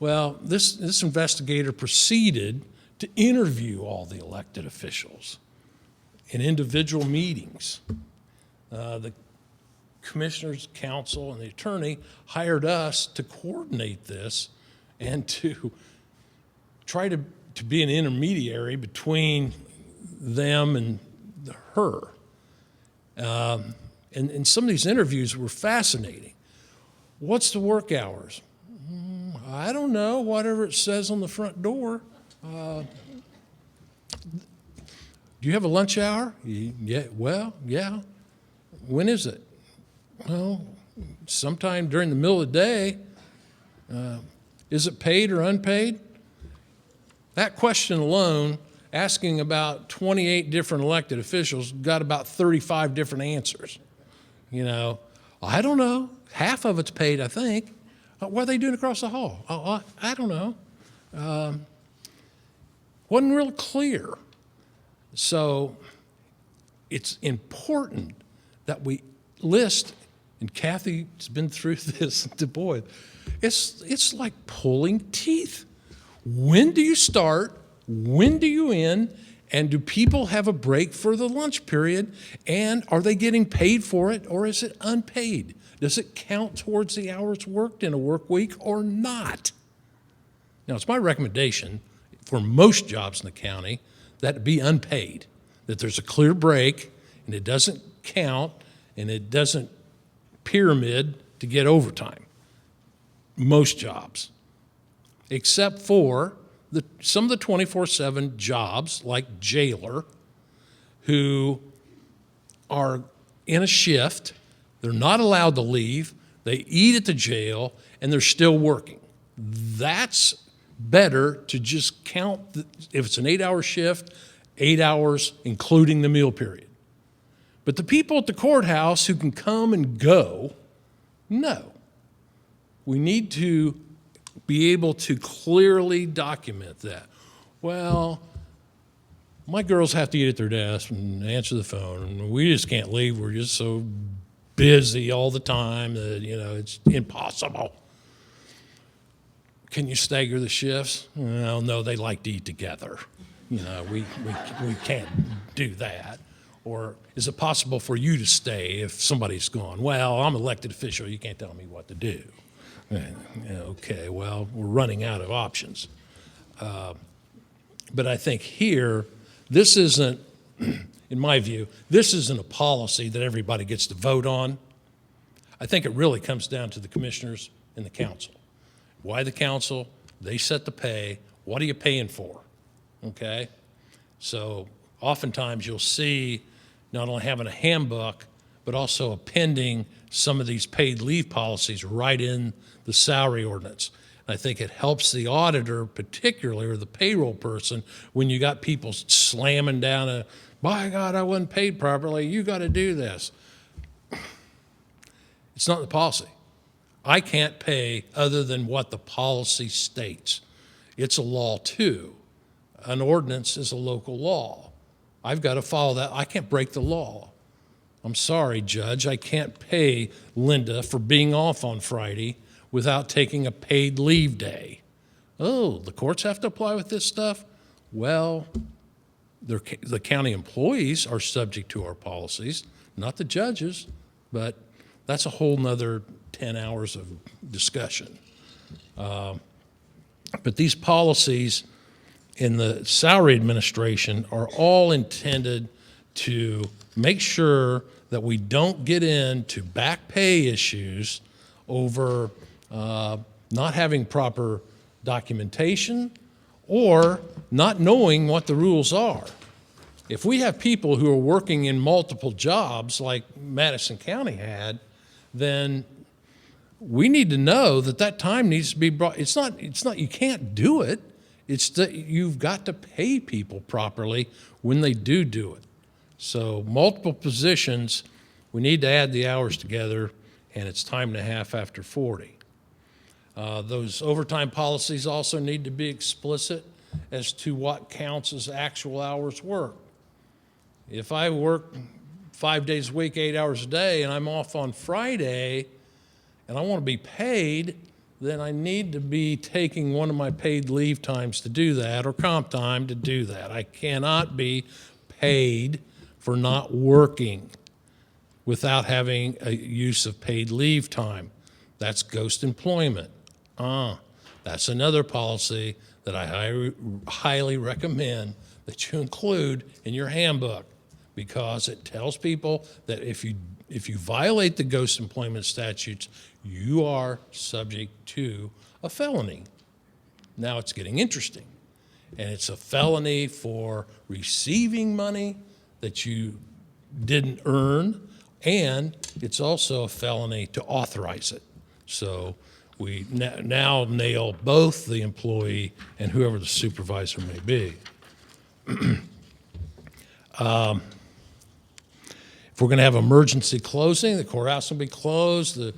Well, this investigator proceeded to interview all the elected officials in individual meetings. The commissioner's counsel and the attorney hired us to coordinate this and to try to be an intermediary between them and her. And some of these interviews were fascinating. What's the work hours? I don't know, whatever it says on the front door. Do you have a lunch hour? Yeah, well, yeah. When is it? Well, sometime during the middle of the day. Is it paid or unpaid? That question alone, asking about 28 different elected officials, got about 35 different answers. You know, I don't know. Half of it's paid, I think. What are they doing across the hall? Oh, I don't know. Wasn't real clear. So it's important that we list, and Kathy's been through this, boy, it's like pulling teeth. When do you start? When do you end? And do people have a break for the lunch period? And are they getting paid for it, or is it unpaid? Does it count towards the hours worked in a work week or not? Now, it's my recommendation for most jobs in the county that it be unpaid, that there's a clear break and it doesn't count and it doesn't pyramid to get overtime. Most jobs, except for some of the 24/7 jobs like jailer who are in a shift. They're not allowed to leave. They eat at the jail, and they're still working. That's better to just count, if it's an 8-hour shift, 8 hours, including the meal period. But the people at the courthouse who can come and go, no. We need to be able to clearly document that. Well, my girls have to eat at their desk and answer the phone, and we just can't leave. We're just so busy all the time that, you know, it's impossible. Can you stagger the shifts? Well, no, they like to eat together. You know, we can't do that. Or is it possible for you to stay if somebody's gone? Well, I'm an elected official. You can't tell me what to do. Okay, well, we're running out of options. But I think here, this isn't, in my view, this isn't a policy that everybody gets to vote on. I think it really comes down to the commissioners and the council. Why the council? They set the pay. What are you paying for? Okay? So oftentimes you'll see not only having a handbook, but also appending some of these paid leave policies right in the salary ordinance. I think it helps the auditor, particularly, or the payroll person, when you got people slamming down by God, I wasn't paid properly, you got to do this. It's not the policy. I can't pay other than what the policy states. It's a law too. An ordinance is a local law. I've got to follow that. I can't break the law. I'm sorry, Judge, I can't pay Linda for being off on Friday without taking a paid leave day. Oh, the courts have to apply with this stuff? Well, the county employees are subject to our policies, not the judges, but that's a whole nother 10 hours of discussion. But these policies in the salary administration are all intended to make sure that we don't get into back pay issues over not having proper documentation or not knowing what the rules are. If we have people who are working in multiple jobs like Madison County had, then we need to know that that time needs to be brought. It's not, you can't do it. It's that you've got to pay people properly when they do it. So multiple positions, we need to add the hours together, and it's time and a half after 40. Those overtime policies also need to be explicit as to what counts as actual hours worked. If I work 5 days a week, 8 hours a day, and I'm off on Friday, and I want to be paid, then I need to be taking one of my paid leave times to do that, or comp time to do that. I cannot be paid for not working without having a use of paid leave time. That's ghost employment. That's another policy that I highly recommend that you include in your handbook, because it tells people that if you violate the ghost employment statutes, you are subject to a felony. Now it's getting interesting. And it's a felony for receiving money that you didn't earn, and it's also a felony to authorize it. So we now nail both the employee and whoever the supervisor may be. If we're going to have emergency closing, the courthouse will be closed, the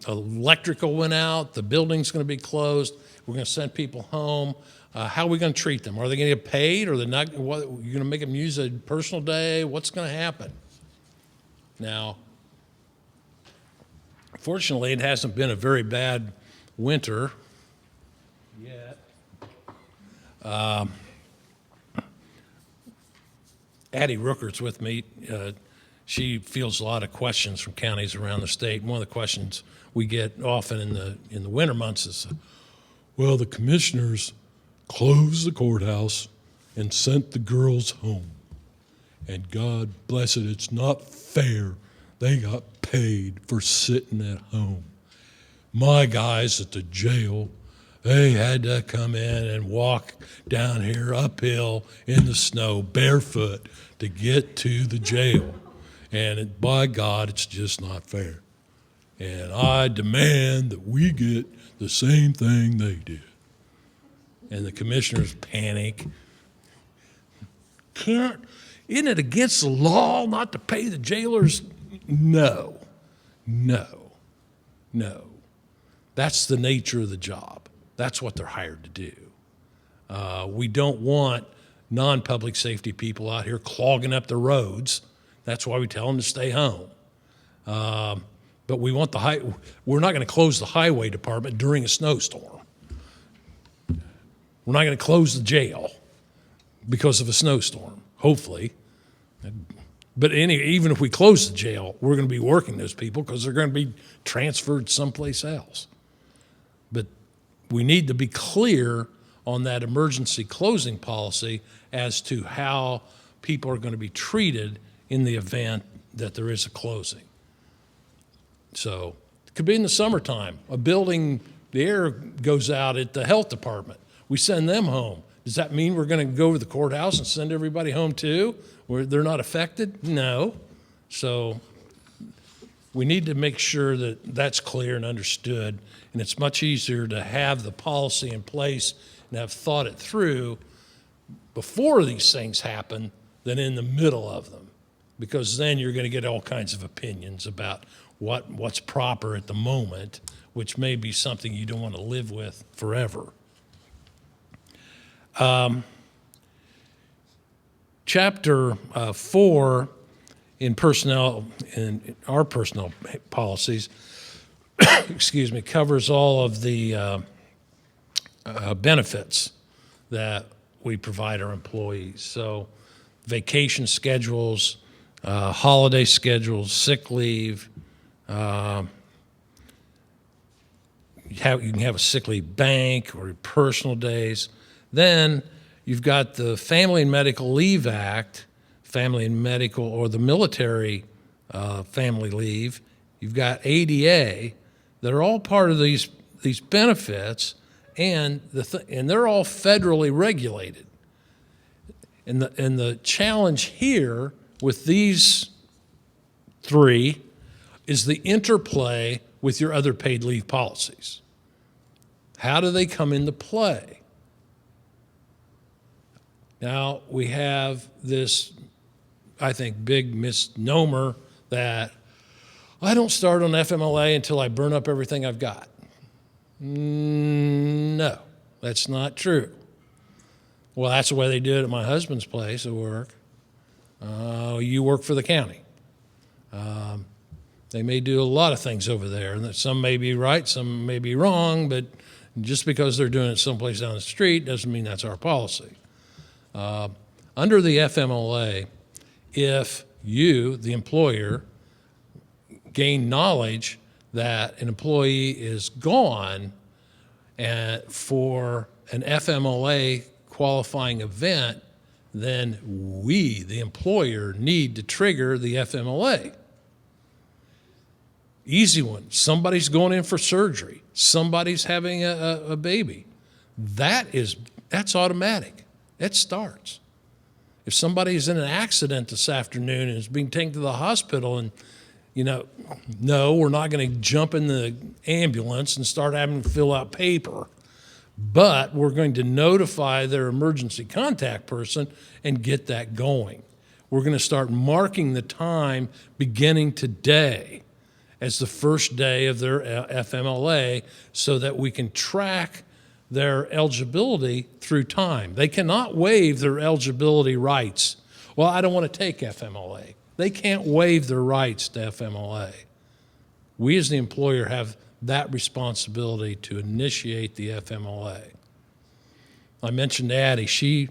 electrical went out, the building's going to be closed, we're going to send people home. How are we going to treat them? Are they going to get paid, or they're not? What, you're going to make them use a personal day? What's going to happen? Now, fortunately, it hasn't been a very bad winter yet. Addie Rooker's with me. She fields a lot of questions from counties around the state. And one of the questions we get often in the winter months is, well, the commissioners closed the courthouse and sent the girls home. And God bless it, it's not fair. They got paid for sitting at home. My guys at the jail, they had to come in and walk down here uphill in the snow barefoot to get to the jail. And by God, it's just not fair. And I demand that we get the same thing they did. And the commissioners panic. Isn't it against the law not to pay the jailers? No. That's the nature of the job. That's what they're hired to do. We don't want non-public safety people out here clogging up the roads. That's why we tell them to stay home. But we want we're not going to close the highway department during a snowstorm. We're not going to close the jail because of a snowstorm, hopefully. But even if we close the jail, we're going to be working those people because they're going to be transferred someplace else. But we need to be clear on that emergency closing policy as to how people are going to be treated in the event that there is a closing. So it could be in the summertime. A building, the air goes out at the health department. We send them home. Does that mean we're going to go to the courthouse and send everybody home too, where they're not affected? No. So we need to make sure that that's clear and understood, and it's much easier to have the policy in place and have thought it through before these things happen than in the middle of them, because then you're going to get all kinds of opinions about what's proper at the moment, which may be something you don't want to live with forever. Chapter 4 in our personnel policies, excuse me, covers all of the benefits that we provide our employees. So vacation schedules, holiday schedules, sick leave, You can have a sick leave bank or personal days. Then you've got the Family and Medical Leave Act, family and medical, or the military family leave. You've got ADA that are all part of these benefits, and and they're all federally regulated. And the challenge here with these three is the interplay with your other paid leave policies. How do they come into play? Now, we have this, I think, big misnomer that I don't start on FMLA until I burn up everything I've got. No, that's not true. Well, that's the way they do it at my husband's place of work. You work for the county. They may do a lot of things over there, and some may be right, some may be wrong, but just because they're doing it someplace down the street doesn't mean that's our policy. Under the FMLA, if you, the employer, gain knowledge that an employee is gone for an FMLA qualifying event, then we, the employer, need to trigger the FMLA. Easy one. Somebody's going in for surgery. Somebody's having a baby. That's automatic. It starts. If somebody's in an accident this afternoon and is being taken to the hospital and, no, we're not going to jump in the ambulance and start having to fill out paper, but we're going to notify their emergency contact person and get that going. We're going to start marking the time beginning today as the first day of their FMLA so that we can track their eligibility through time. They cannot waive their eligibility rights. Well, I don't want to take FMLA. They can't waive their rights to FMLA. We as the employer have that responsibility to initiate the FMLA. I mentioned Addie. She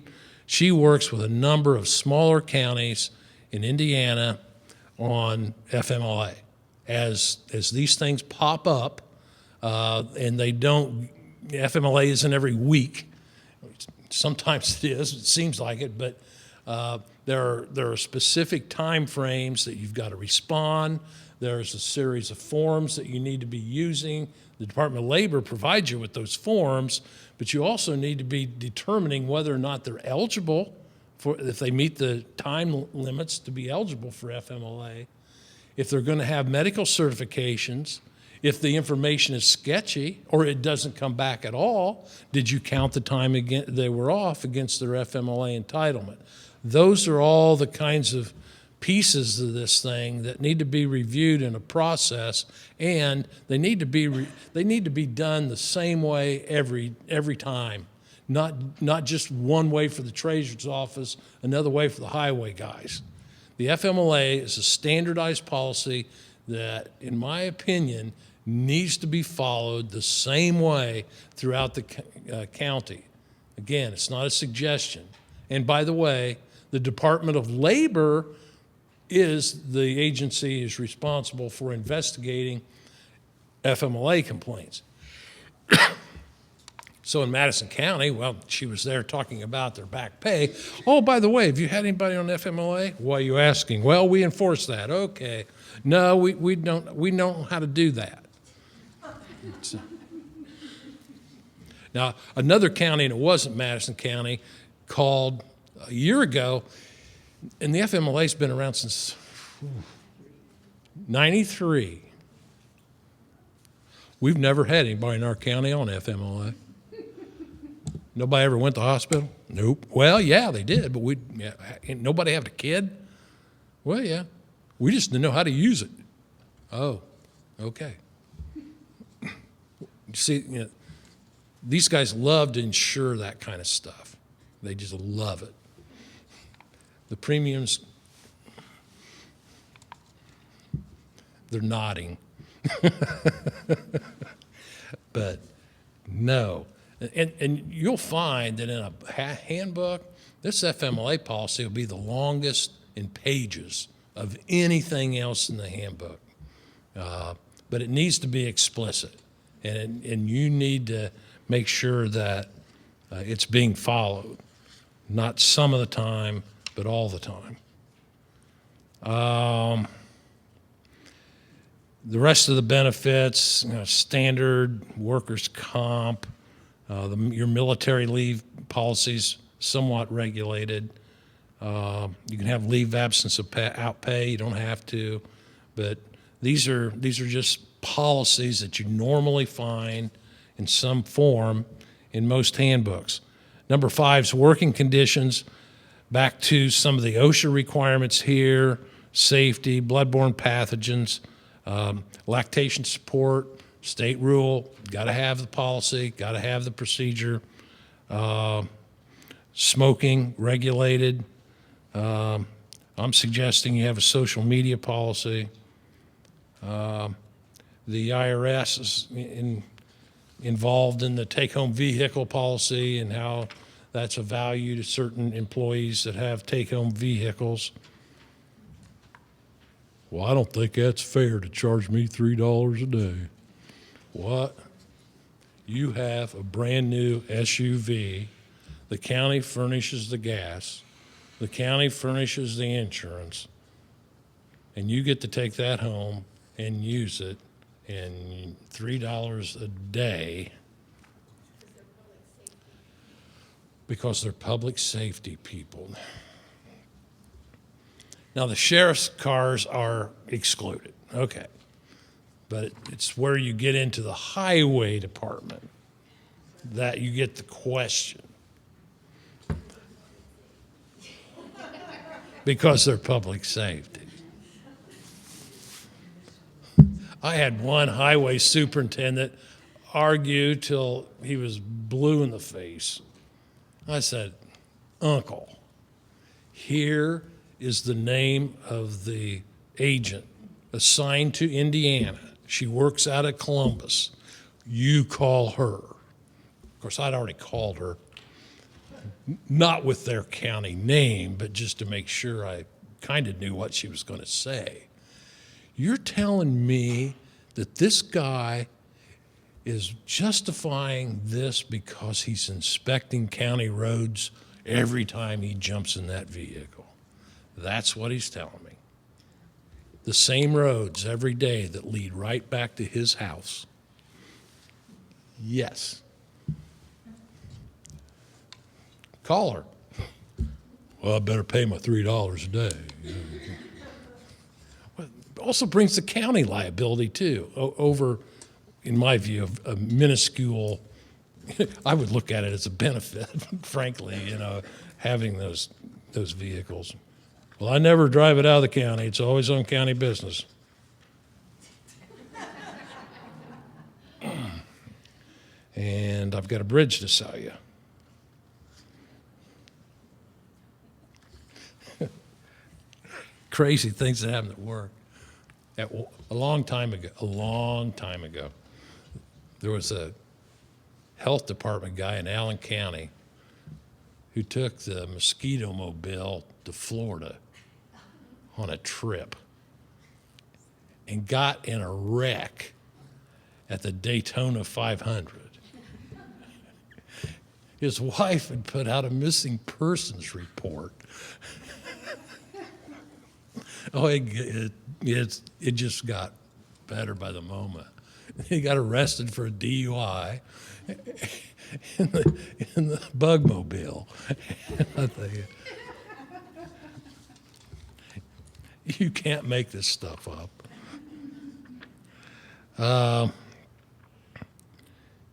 works with a number of smaller counties in Indiana on FMLA. As these things pop up, and FMLA isn't every week. Sometimes it is. It seems like it, but there are specific time frames that you've got to respond. There's a series of forms that you need to be using. The Department of Labor provides you with those forms, but you also need to be determining whether or not they're eligible if they meet the time limits to be eligible for FMLA. If they're going to have medical certifications, if the information is sketchy or it doesn't come back at all, did you count the time they were off against their FMLA entitlement? Those are all the kinds of pieces of this thing that need to be reviewed in a process, and they need to be done the same way every time, not just one way for the treasurer's office, another way for the highway guys. The FMLA is a standardized policy that, in my opinion, needs to be followed the same way throughout the county. Again, it's not a suggestion. And by the way, the Department of Labor is the agency is responsible for investigating FMLA complaints. So in Madison County, well, she was there talking about their back pay. Oh, by the way, have you had anybody on FMLA? Why are you asking? Well, we enforce that. Okay. No, we don't. We know how to do that. So. Now, another county, and it wasn't Madison County, called a year ago, and the FMLA's been around since 93. We've never had anybody in our county on FMLA. Nobody ever went to the hospital? Nope. Well, yeah, they did, but nobody have a kid? Well, yeah. We just didn't know how to use it. Oh, okay. You see, these guys love to insure that kind of stuff. They just love it. The premiums, they're nodding. But no. And you'll find that in a handbook, this FMLA policy will be the longest in pages of anything else in the handbook. But it needs to be explicit. and you need to make sure that it's being followed, not some of the time, but all the time. The rest of the benefits, standard workers' comp, your military leave policies somewhat regulated. You can have leave of absence of out pay. You don't have to, but these are just policies that you normally find in some form in most handbooks. Number 5 is working conditions. Back to some of the OSHA requirements here: safety, bloodborne pathogens, lactation support, state rule. Got to have the policy. Got to have the procedure. Smoking regulated. I'm suggesting you have a social media policy. The IRS is involved in the take-home vehicle policy and how that's a value to certain employees that have take-home vehicles. Well, I don't think that's fair to charge me $3 a day. What? You have a brand-new SUV. The county furnishes the gas. The county furnishes the insurance. And you get to take that home and use it, and $3 a day because they're public safety people. Now, the sheriff's cars are excluded, okay. But it's where you get into the highway department that you get the question. Because they're public safety. I had one highway superintendent argue till he was blue in the face. I said, "Uncle, here is the name of the agent assigned to Indiana. She works out of Columbus. You call her." Of course, I'd already called her, not with their county name, but just to make sure I kind of knew what she was going to say. You're telling me that this guy is justifying this because he's inspecting county roads every time he jumps in that vehicle? That's what he's telling me. The same roads every day that lead right back to his house. Yes. Call her. Well, I better pay my $3 a day. Well, it also brings the county liability too, over, in my view, a minuscule. I would look at it as a benefit, frankly, having those vehicles. Well, I never drive it out of the county. It's always on county business. And I've got a bridge to sell you. Crazy things that happen at work. A long time ago, there was a health department guy in Allen County who took the mosquito mobile to Florida on a trip and got in a wreck at the Daytona 500. His wife had put out a missing persons report. Oh, it just got better by the moment. He got arrested for a DUI in the bug mobile. I think, you can't make this stuff up.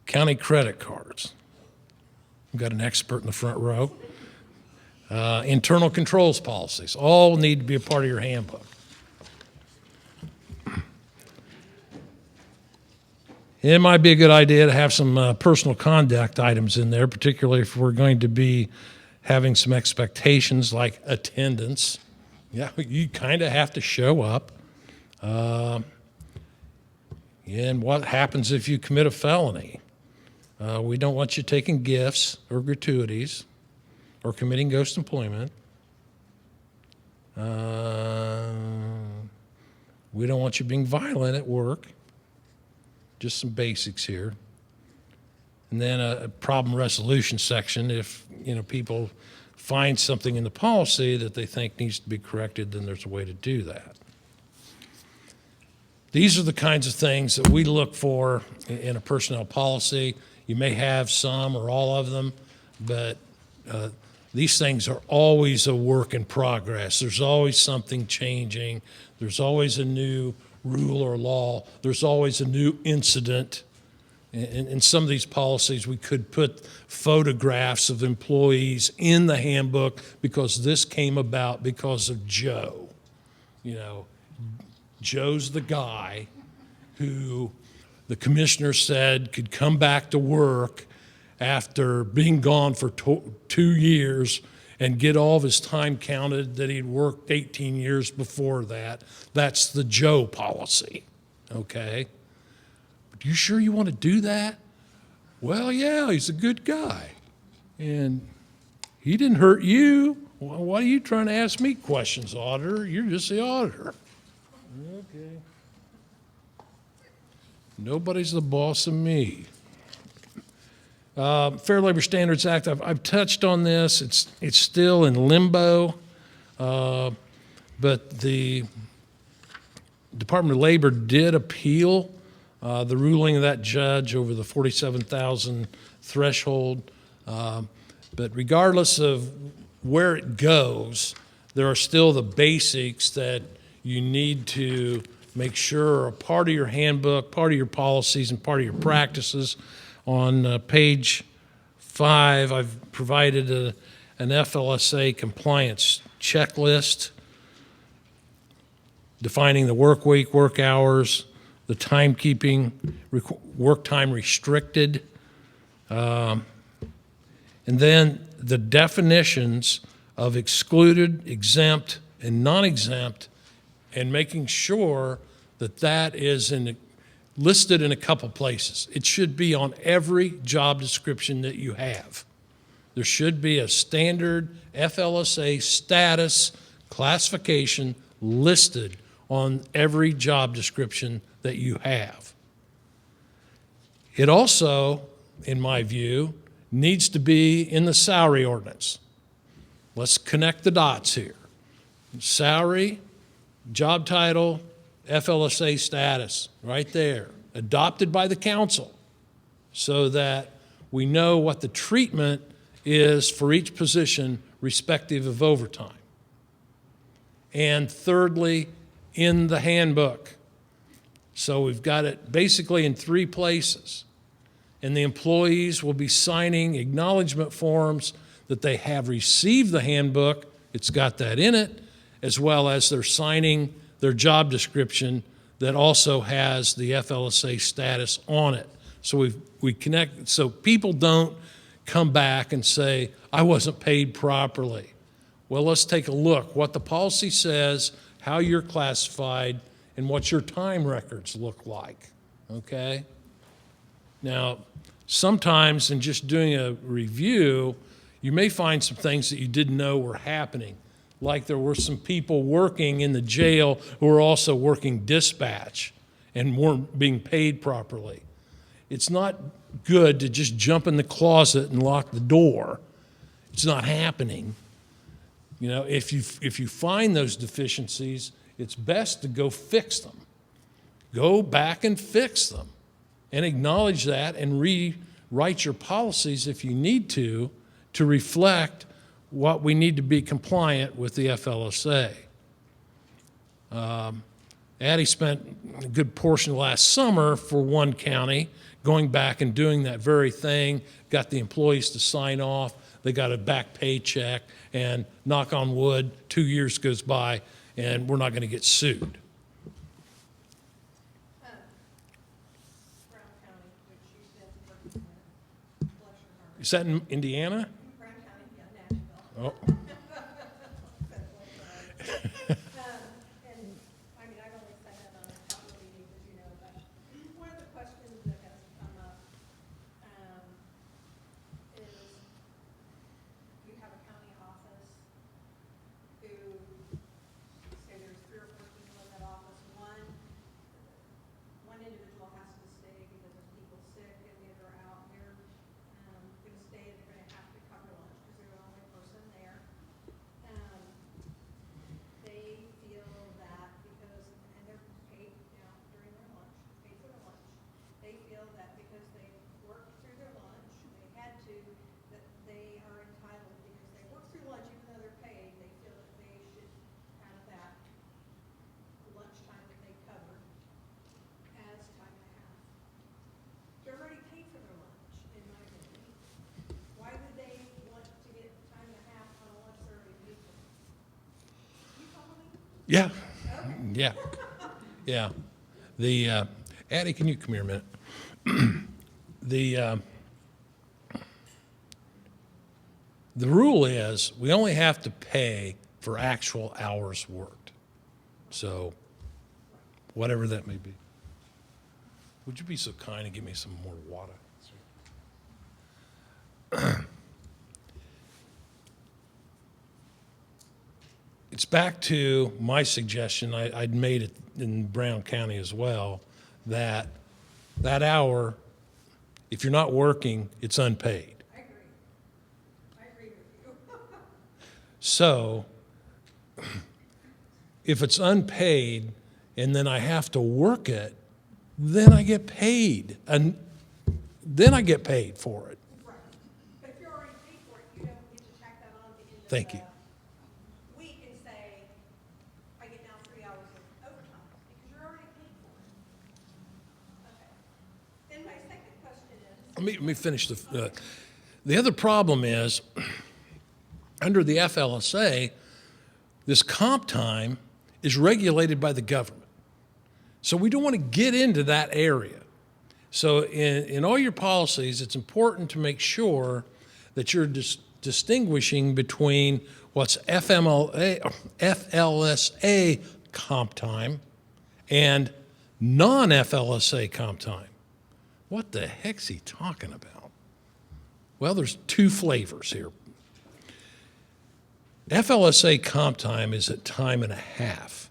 County credit cards. We've got an expert in the front row. Internal controls policies all need to be a part of your handbook. It might be a good idea to have some personal conduct items in there, particularly if we're going to be having some expectations like attendance. Yeah, you kind of have to show up. And what happens if you commit a felony? We don't want you taking gifts or gratuities or committing ghost employment. We don't want you being violent at work. just some basics here. And then a problem resolution section. If, people find something in the policy that they think needs to be corrected, then there's a way to do that. These are the kinds of things that we look for in a personnel policy. You may have some or all of them, but these things are always a work in progress. There's always something changing. There's always a new rule or law. There's always a new incident. In some of these policies, we could put photographs of employees in the handbook because this came about because of Joe. Joe's the guy who the commissioner said could come back to work after being gone for 2 years and get all of his time counted that he'd worked 18 years before that. That's the Joe policy, okay? But you sure you want to do that? Well, yeah, he's a good guy. And he didn't hurt you. Why are you trying to ask me questions, auditor? You're just the auditor. Okay. Nobody's the boss of me. Fair Labor Standards Act, I've touched on this. It's still in limbo, but the Department of Labor did appeal the ruling of that judge over the 47,000 threshold. But regardless of where it goes, there are still the basics that you need to make sure are part of your handbook, part of your policies, and part of your practices. On page 5, I've provided an FLSA compliance checklist defining the work week, work hours, the timekeeping, work time restricted, and then the definitions of excluded, exempt, and non-exempt, and making sure that that is listed in a couple places. It should be on every job description that you have. There should be a standard FLSA status classification listed on every job description that you have. It also, in my view, needs to be in the salary ordinance. Let's connect the dots here. Salary, job title, FLSA status, right there, adopted by the council so that we know what the treatment is for each position respective of overtime. And thirdly, in the handbook. So we've got it basically in 3 places. And the employees will be signing acknowledgement forms that they have received the handbook. It's got that in it, as well as they're signing their job description that also has the FLSA status on it. So we connect, so people don't come back and say, I wasn't paid properly. Well, let's take a look what the policy says, how you're classified, and what your time records look like, okay? Now, sometimes in just doing a review, you may find some things that you didn't know were happening. Like there were some people working in the jail who were also working dispatch and weren't being paid properly. It's not good to just jump in the closet and lock the door. It's not happening. If you find those deficiencies, it's best to go fix them. Go back and fix them and acknowledge that and rewrite your policies if you need to reflect what we need to be compliant with the FLSA. Addie spent a good portion of last summer for one county going back and doing that very thing, got the employees to sign off, they got a back paycheck, and knock on wood, 2 years goes by and we're not going to get sued. Brown County, which you've been working with, bless your heart. Is that in Indiana? Brown County, yeah, Nashville. Oh. And, I've only said that on a couple of meetings, but one of the questions that has come up, is you have a county office who, say there's 3 or 4 people in that office, one individual has to stay Yeah, yeah, yeah. The, Addie, can you come here a minute? The rule is we only have to pay for actual hours worked. So whatever that may be. Would you be so kind and give me some more water? It's back to my suggestion, I'd made it in Brown County as well, that that hour, if you're not working, it's unpaid. I agree. I agree with you. So if it's unpaid and then I have to work it, then I get paid. And then I get paid for it. Right. But if you're already paid for it, you don't get to tack that on at the end of Thank you. the week and say, I get now 3 hours of overtime, because you're already paid for it. Okay. Then my second question is, Let me finish the other problem is, under the FLSA, this comp time is regulated by the government. So we don't want to get into that area. So in all your policies, it's important to make sure that you're distinguishing between what's FLSA comp time and non-FLSA comp time. What the heck's he talking about? Well, there's two flavors here. FLSA comp time is at time and a half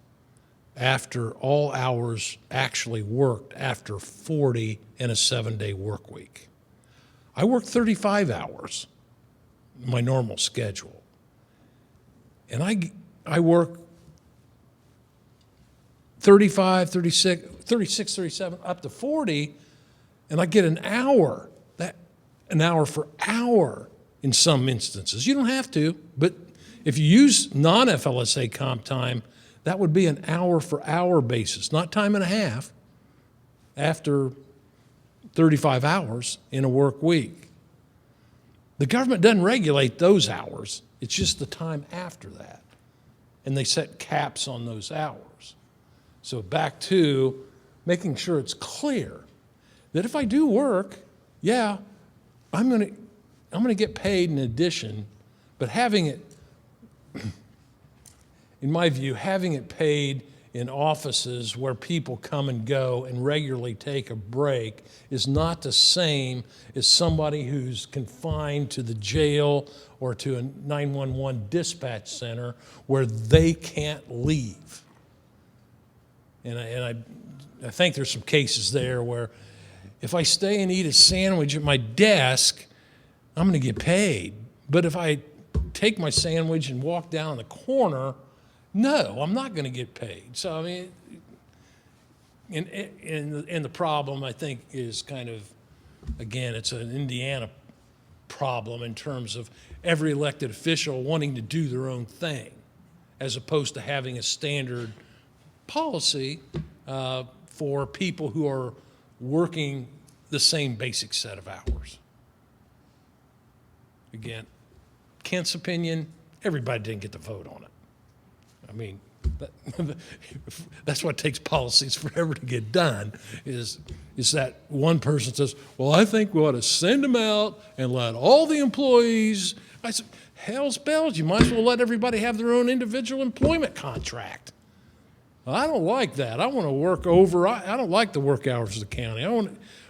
after all hours actually worked after 40 in a 7-day work week. I work 35 hours, my normal schedule. And I work 35, 36, 37, up to 40, and I get an hour for hour in some instances. You don't have to, but if you use non-FLSA comp time, that would be an hour for hour basis, not time and a half after 35 hours in a work week. The government doesn't regulate those hours. It's just the time after that. And they set caps on those hours. So back to making sure it's clear that if I do work, yeah, I'm going to get paid in addition, but having it, in my view, having it paid in offices where people come and go and regularly take a break is not the same as somebody who's confined to the jail or to a 911 dispatch center where they can't leave. And I think there's some cases there where if I stay and eat a sandwich at my desk, I'm going to get paid. But if I take my sandwich and walk down the corner, no, I'm not going to get paid. So, I mean, and the problem, I think, is kind of, again, it's an Indiana problem in terms of every elected official wanting to do their own thing, as opposed to having a standard policy for people who are working the same basic set of hours. Again, Kent's opinion, everybody didn't get to vote on it. I mean, that's what takes policies forever to get done, is that one person says, well, I think we ought to send them out and let all the employees. I said, hell's bells, you might as well let everybody have their own individual employment contract. I don't like that. I want to work over. I don't like the work hours of the county.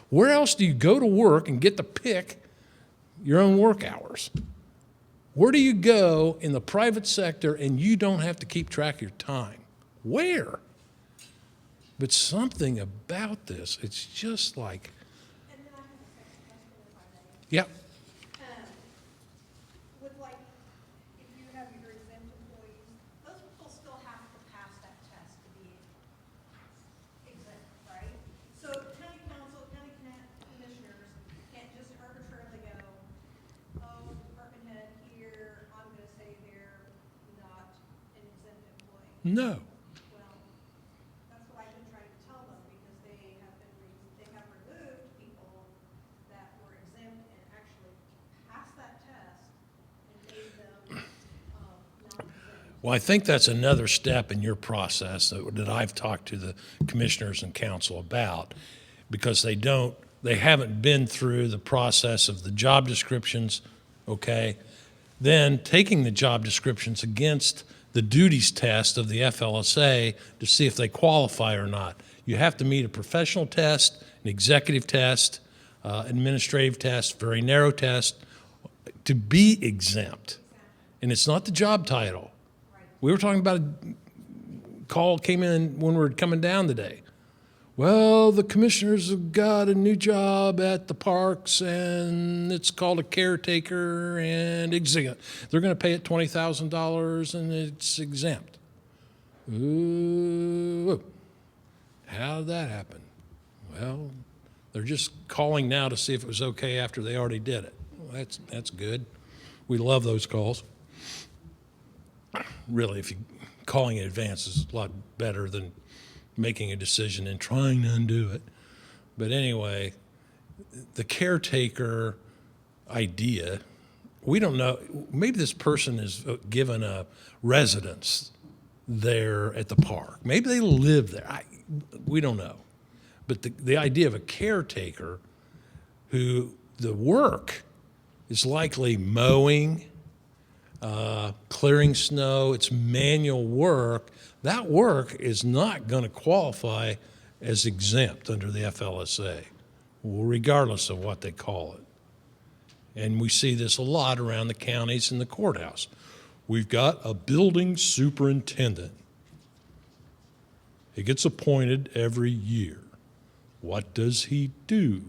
Where else do you go to work and get to pick your own work hours? Where do you go in the private sector and you don't have to keep track of your time? Where? But something about this, it's just like, and then I have a second question if I may. yeah, With like, if you have your exempt employees, those people still have to pass that test to be exempt, right? So county council, county commissioners can't just arbitrarily go, oh, department head here, I'm gonna say they're not an exempt employee. no. Well, that's what I've been trying to tell them, because they have removed people that were exempt and actually passed that test and made them, not exempt. Well, I think that's another step in your process that I've talked to the commissioners and council about, because they haven't been through the process of the job descriptions, okay? Then taking the job descriptions against the duties test of the FLSA to see if they qualify or not. You have to meet a professional test, an executive test, administrative test, very narrow test, to be exempt. And it's not the job title. We were talking about a call came in when we were coming down today. Well, the commissioners have got a new job at the parks, and it's called a caretaker, and exempt. They're going to pay it $20,000, and it's exempt. Ooh, how did that happen? Well, they're just calling now to see if it was okay after they already did it. Well, that's good. We love those calls. Really, if you calling in advance is a lot better than making a decision and trying to undo it. But anyway, the caretaker idea, we don't know, maybe this person is given a residence there at the park. Maybe they live there. We don't know. But the idea of a caretaker who the work is likely mowing, clearing snow, it's manual work. That work is not going to qualify as exempt under the FLSA, regardless of what they call it. And we see this a lot around the counties and the courthouse. We've got a building superintendent. He gets appointed every year. What does he do?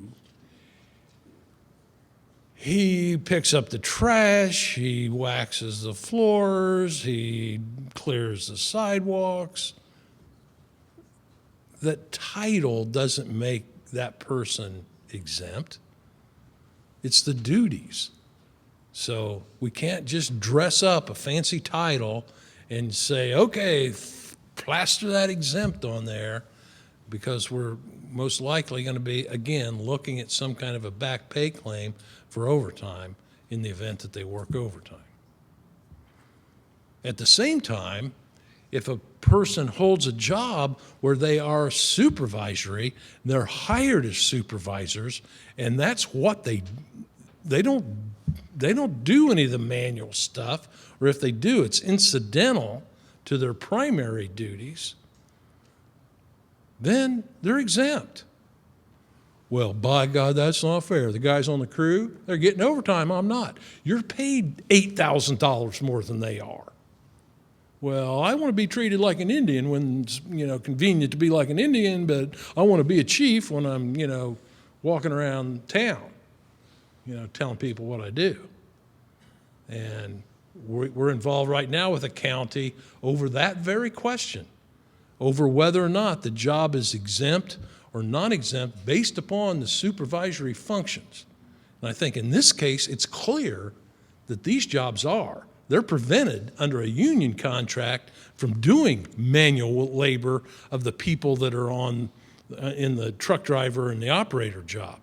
He picks up the trash, he waxes the floors, he clears the sidewalks. That title doesn't make that person exempt. It's the duties. So we can't just dress up a fancy title and say, okay, plaster that exempt on there, because we're most likely going to be, again, looking at some kind of a back pay claim for overtime in the event that they work overtime. At the same time, if a person holds a job where they are supervisory, they're hired as supervisors, and that's what they don't do any of the manual stuff, or if they do, it's incidental to their primary duties, then they're exempt. Well, by God, that's not fair. The guys on the crew, they're getting overtime. I'm not. You're paid $8,000 more than they are. Well, I want to be treated like an Indian when it's, convenient to be like an Indian, but I want to be a chief when I'm, walking around town, telling people what I do. And we're involved right now with a county over that very question, over whether or not the job is exempt or non-exempt based upon the supervisory functions. And I think in this case, it's clear that these jobs are. They're prevented under a union contract from doing manual labor of the people that are in the truck driver and the operator job.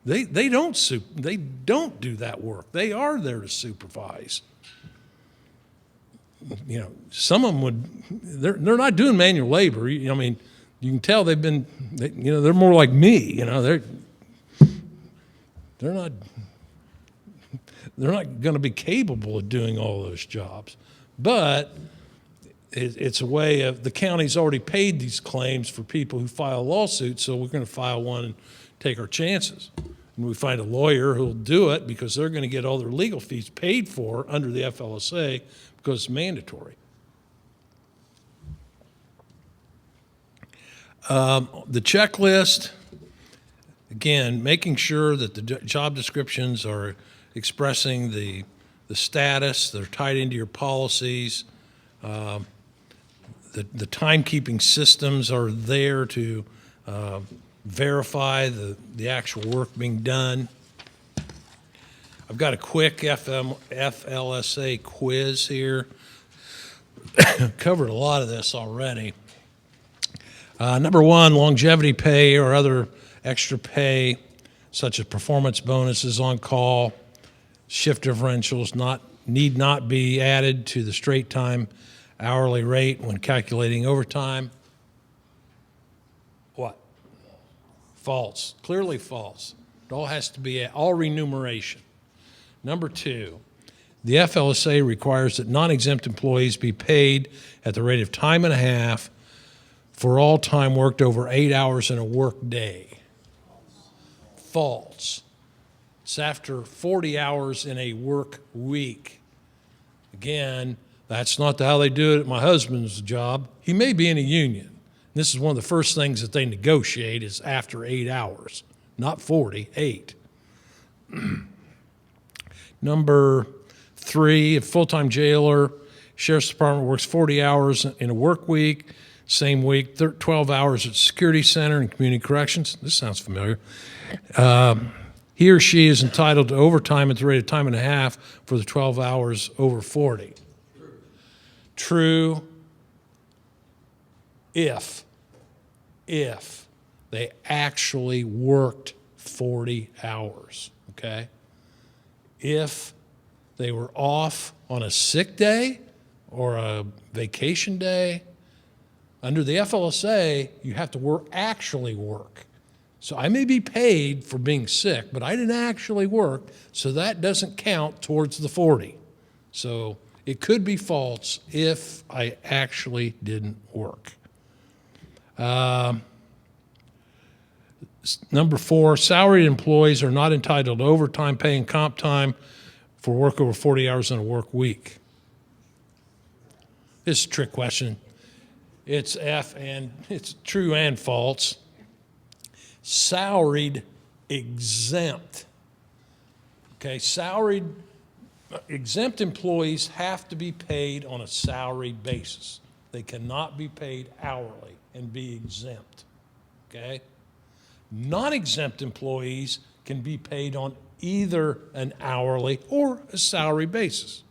They don't do that work. They are there to supervise. Some of them they're not doing manual labor. You can tell they're more like me. They're not going to be capable of doing all those jobs. But it's a way of, the county's already paid these claims for people who file lawsuits, so we're going to file one and take our chances. And we find a lawyer who'll do it because they're going to get all their legal fees paid for under the FLSA because it's mandatory. The checklist, again, making sure that the job descriptions are expressing the status, they're tied into your policies. The timekeeping systems are there to verify the actual work being done. I've got a quick FLSA quiz here. Covered a lot of this already. Number one, longevity pay or other extra pay, such as performance bonuses on call, shift differentials need not be added to the straight time hourly rate when calculating overtime. What? False. Clearly false. It all has to be all remuneration. Number 2, the FLSA requires that non-exempt employees be paid at the rate of time and a half for all time worked over 8 hours in a work day. False. It's after 40 hours in a work week. Again, that's not how they do it at my husband's job. He may be in a union. This is one of the first things that they negotiate is after 8 hours, not 40, 8. Number 3, a full-time jailer, sheriff's department works 40 hours in a work week, same week, 12 hours at security center and community corrections. This sounds familiar. He or she is entitled to overtime at the rate of time and a half for the 12 hours over 40. True if they actually worked 40 hours, okay? If they were off on a sick day or a vacation day, under the FLSA, you have to actually work. So I may be paid for being sick, but I didn't actually work, so that doesn't count towards the 40. So it could be false if I actually didn't work. Number 4, salaried employees are not entitled to overtime pay and comp time for work over 40 hours in a work week. This is a trick question. It's F, and it's true and false. Salaried exempt. Okay, salaried exempt employees have to be paid on a salaried basis. They cannot be paid hourly and be exempt. Okay? Non-exempt employees can be paid on either an hourly or a salary basis.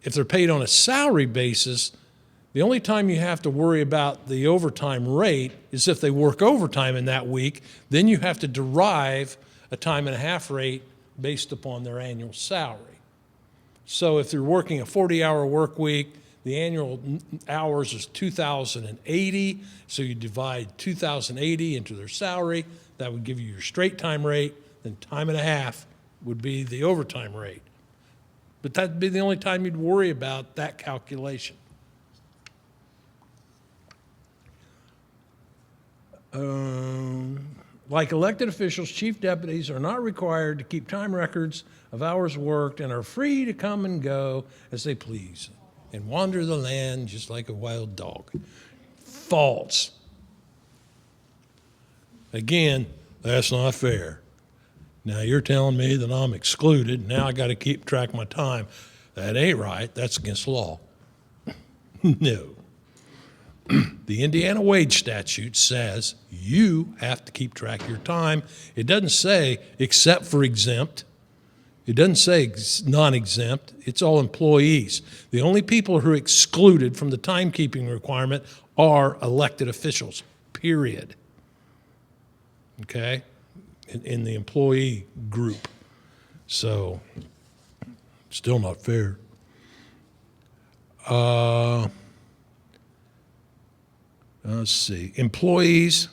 If they're paid on a salary basis, the only time you have to worry about the overtime rate is if they work overtime in that week. Then you have to derive a time and a half rate based upon their annual salary. So if they're working a 40-hour work week, the annual hours is 2,080. So you divide 2,080 into their salary. That would give you your straight time rate. Then time and a half would be the overtime rate. But that'd be the only time you'd worry about that calculation. Like elected officials, chief deputies are not required to keep time records of hours worked and are free to come and go as they please and wander the land just like a wild dog. False. Again, that's not fair. Now you're telling me that I'm excluded. Now I got to keep track of my time. That ain't right. That's against the law. No. The Indiana wage statute says you have to keep track of your time. It doesn't say except for exempt. It doesn't say non-exempt. It's all employees. The only people who are excluded from the timekeeping requirement are elected officials, period. Okay? In the employee group. So, still not fair. Let's see. Employees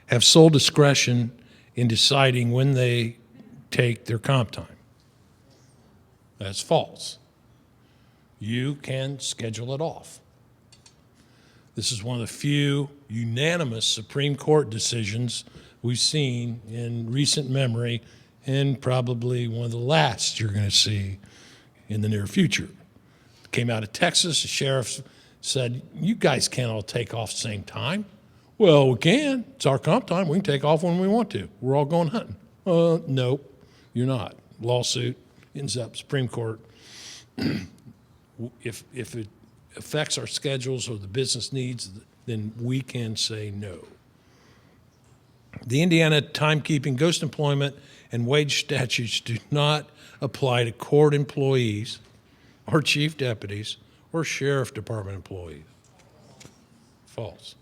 have sole discretion in deciding when they take their comp time. That's false. You can schedule it off. This is one of the few unanimous Supreme Court decisions we've seen in recent memory, and probably one of the last you're going to see in the near future. It came out of Texas. The sheriff said, you guys can't all take off at the same time. Well, we can. It's our comp time. We can take off when we want to. We're all going hunting. Nope, you're not. Lawsuit ends up Supreme Court. If it affects our schedules or the business needs, then we can say no. The Indiana timekeeping, ghost employment, and wage statutes do not apply to court employees or chief deputies or sheriff department employees. False.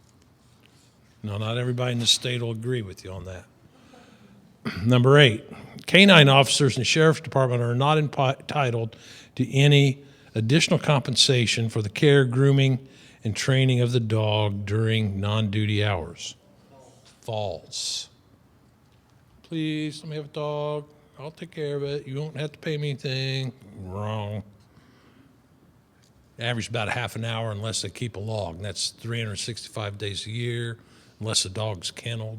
No, not everybody in the state will agree with you on that. Number 8, canine officers in the sheriff's department are not entitled to any additional compensation for the care, grooming, and training of the dog during non-duty hours. False. Please, let me have a dog. I'll take care of it. You won't have to pay me anything. Wrong. Average about a half an hour unless they keep a log. And that's 365 days a year, unless the dog's kenneled.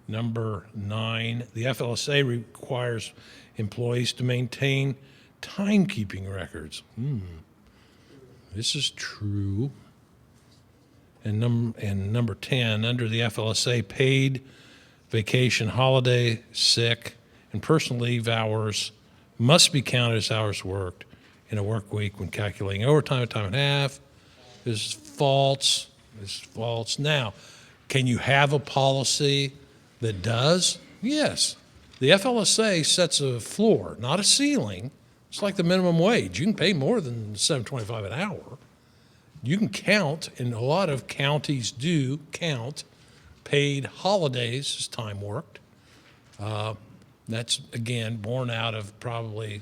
Number 9, the FLSA requires employees to maintain timekeeping records. This is true. And number 10, under the FLSA, paid vacation, holiday, sick, and personal leave hours must be counted as hours worked in a work week when calculating overtime at time and a half. This is false. This is false. Now, can you have a policy that does? Yes. The FLSA sets a floor, not a ceiling. It's like the minimum wage. You can pay more than $7.25 an hour. You can count, and a lot of counties do count paid holidays as time worked. That's, again, born out of probably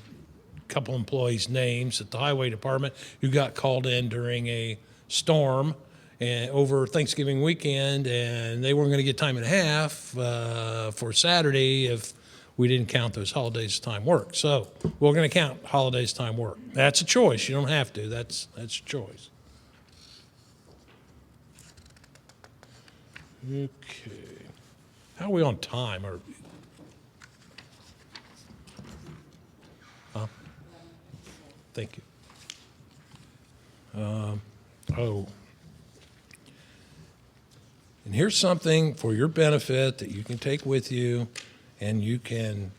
a couple employees' names at the highway department who got called in during a storm and over Thanksgiving weekend, and they weren't going to get time and a half for Saturday if we didn't count those holidays as time worked. So we're going to count holidays as time worked. That's a choice. You don't have to. That's a choice. Okay. How are we on time? Thank you. And here's something for your benefit that you can take with you, and you can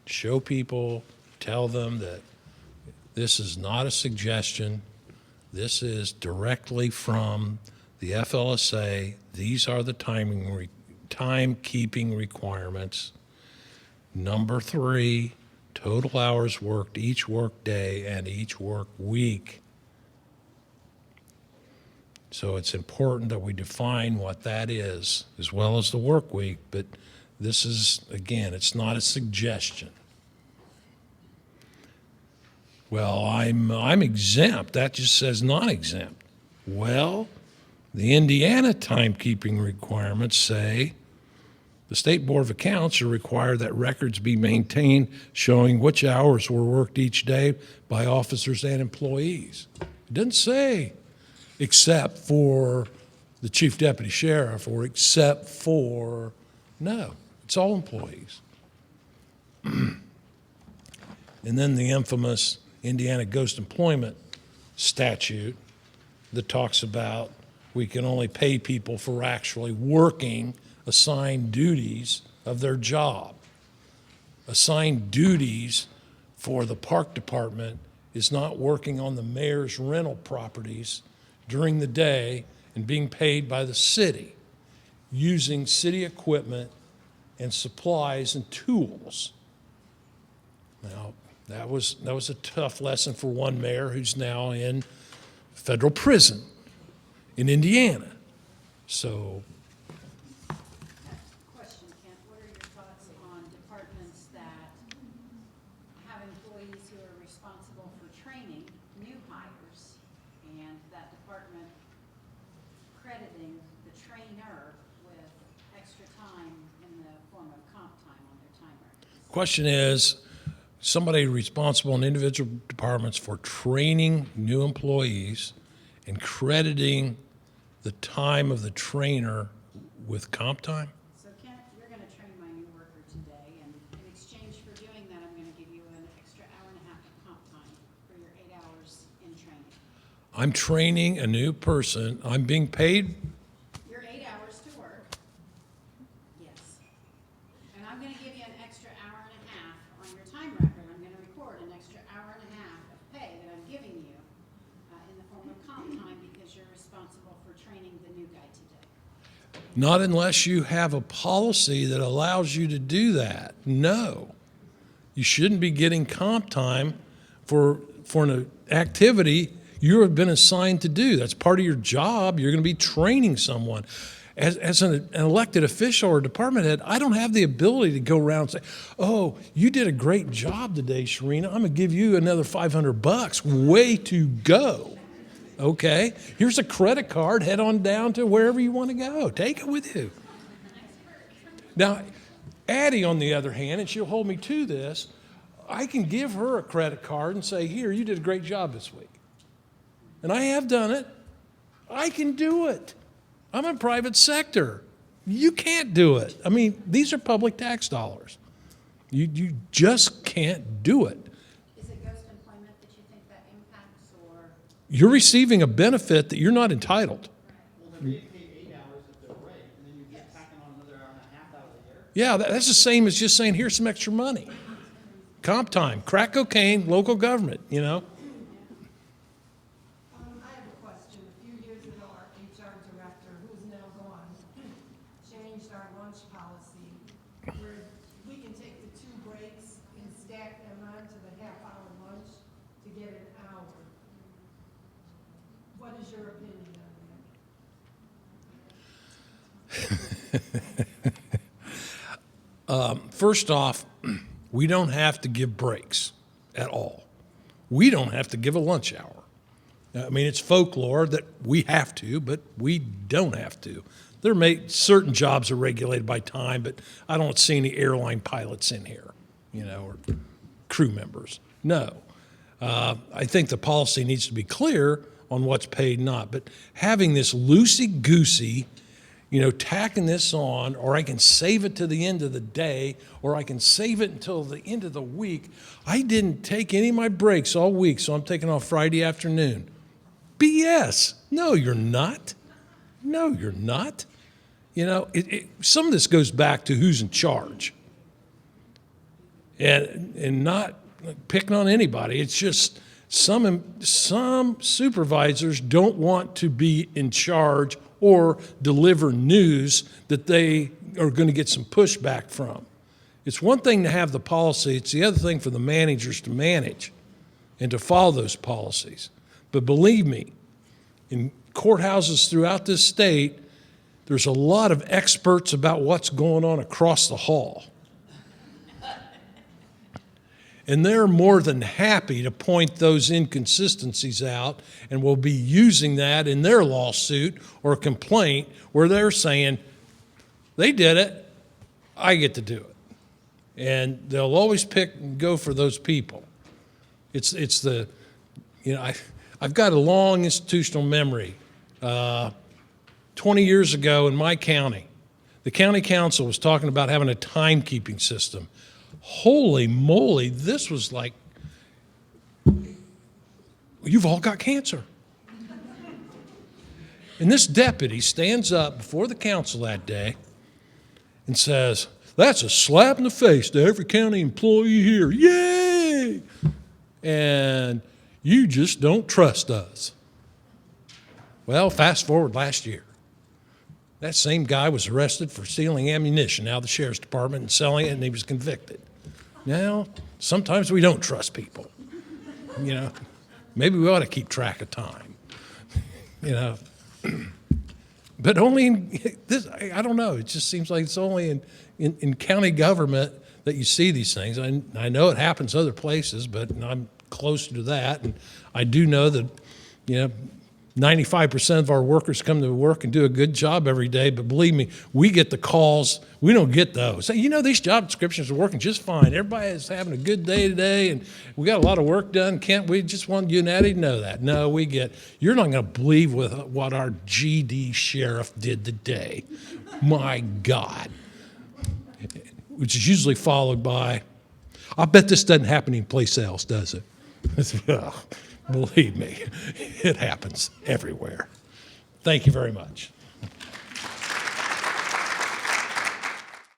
show people, tell them that this is not a suggestion. This is directly from the FLSA. These are the timekeeping requirements. Number 3, total hours worked each work day and each work week. So it's important that we define what that is, as well as the work week, but this is, again, it's not a suggestion. Well, I'm exempt. That just says non-exempt. Well, the Indiana timekeeping requirements say the State Board of Accounts are required that records be maintained showing which hours were worked each day by officers and employees. It doesn't say except for the chief deputy sheriff or except for, no, it's all employees. And then the infamous Indiana Ghost Employment statute that talks about we can only pay people for actually working assigned duties of their job. Assigned duties for the park department is not working on the mayor's rental properties during the day and being paid by the city, using city equipment and supplies and tools. Now, that was a tough lesson for one mayor who's now in federal prison in Indiana. So, Question, Kent, what are your thoughts on departments that have employees who are responsible for training new hires, and that department crediting the trainer with extra time in the form of comp time on their time records? question is, somebody responsible in individual departments for training new employees and crediting the time of the trainer with comp time? So Kent, you're gonna train my new worker today, and in exchange for doing that, I'm gonna give you an extra hour and a half of comp time for your 8 hours in training. I'm training a new person. I'm being paid. Your 8 hours to work. Yes. And I'm gonna give you an extra hour and a half on your time record. I'm gonna record an extra hour and a half of pay that I'm giving you in the form of comp time because you're responsible for training the new guy today. Not unless you have a policy that allows you to do that. No. You shouldn't be getting comp time for an activity you have been assigned to do. That's part of your job. You're going to be training someone. As an elected official or department head, I don't have the ability to go around and say, oh, you did a great job today, Sharina. I'm going to give you another $500. Way to go. Okay? Here's a credit card. Head on down to wherever you want to go. Take it with you. Now, Addie, on the other hand, and she'll hold me to this, I can give her a credit card and say, here, you did a great job this week. And I have done it. I can do it. I'm a private sector. You can't do it. I mean, these are public tax dollars. You just can't do it. Is it ghost employment that you think that impacts, or? You're receiving a benefit that you're not entitled. Well, they're being paid 8 hours if they're break, and then you're just tacking on another hour and a half out of the year. Yeah, that's the same as just saying, here's some extra money. Comp time, crack cocaine, local government, you know. I have a question. A few years ago, our HR director, who's now gone, changed our lunch policy where we can take the 2 breaks and stack them onto the half-hour lunch to get an hour. What is your opinion on that? First off, we don't have to give breaks at all. We don't have to give a lunch hour. I mean, it's folklore that we have to, but we don't have to. Certain jobs are regulated by time, but I don't see any airline pilots in here, or crew members. No. I think the policy needs to be clear on what's paid and not. But having this loosey-goosey, tacking this on, or I can save it to the end of the day, or I can save it until the end of the week. I didn't take any of my breaks all week, so I'm taking off Friday afternoon. BS. No, you're not. No, you're not. Some of this goes back to who's in charge. And not picking on anybody. It's just some supervisors don't want to be in charge or deliver news that they are going to get some pushback from. It's one thing to have the policy. It's the other thing for the managers to manage and to follow those policies. But believe me, in courthouses throughout this state, there's a lot of experts about what's going on across the hall. And they're more than happy to point those inconsistencies out and will be using that in their lawsuit or complaint where they're saying, they did it, I get to do it. And they'll always pick and go for those people. It's the, I've got a long institutional memory. 20 years ago in my county, the county council was talking about having a timekeeping system. Holy moly, this was like, you've all got cancer. And this deputy stands up before the council that day and says, that's a slap in the face to every county employee here. Yay! And you just don't trust us. Well, fast forward last year. That same guy was arrested for stealing ammunition out of the sheriff's department and selling it, and he was convicted. Now, sometimes we don't trust people. Maybe we ought to keep track of time. But only in this, I don't know. It just seems like it's only in county government that you see these things. I know it happens other places, but I'm closer to that. And I do know that, 95% of our workers come to work and do a good job every day, but believe me, we get the calls. We don't get those. Say, these job descriptions are working just fine. Everybody is having a good day today, and we got a lot of work done. Can't we just want you and Addie to know that? No, we get, you're not going to believe what our GD sheriff did today. My God. Which is usually followed by, I bet this doesn't happen anyplace else, does it? Believe me, it happens everywhere. Thank you very much.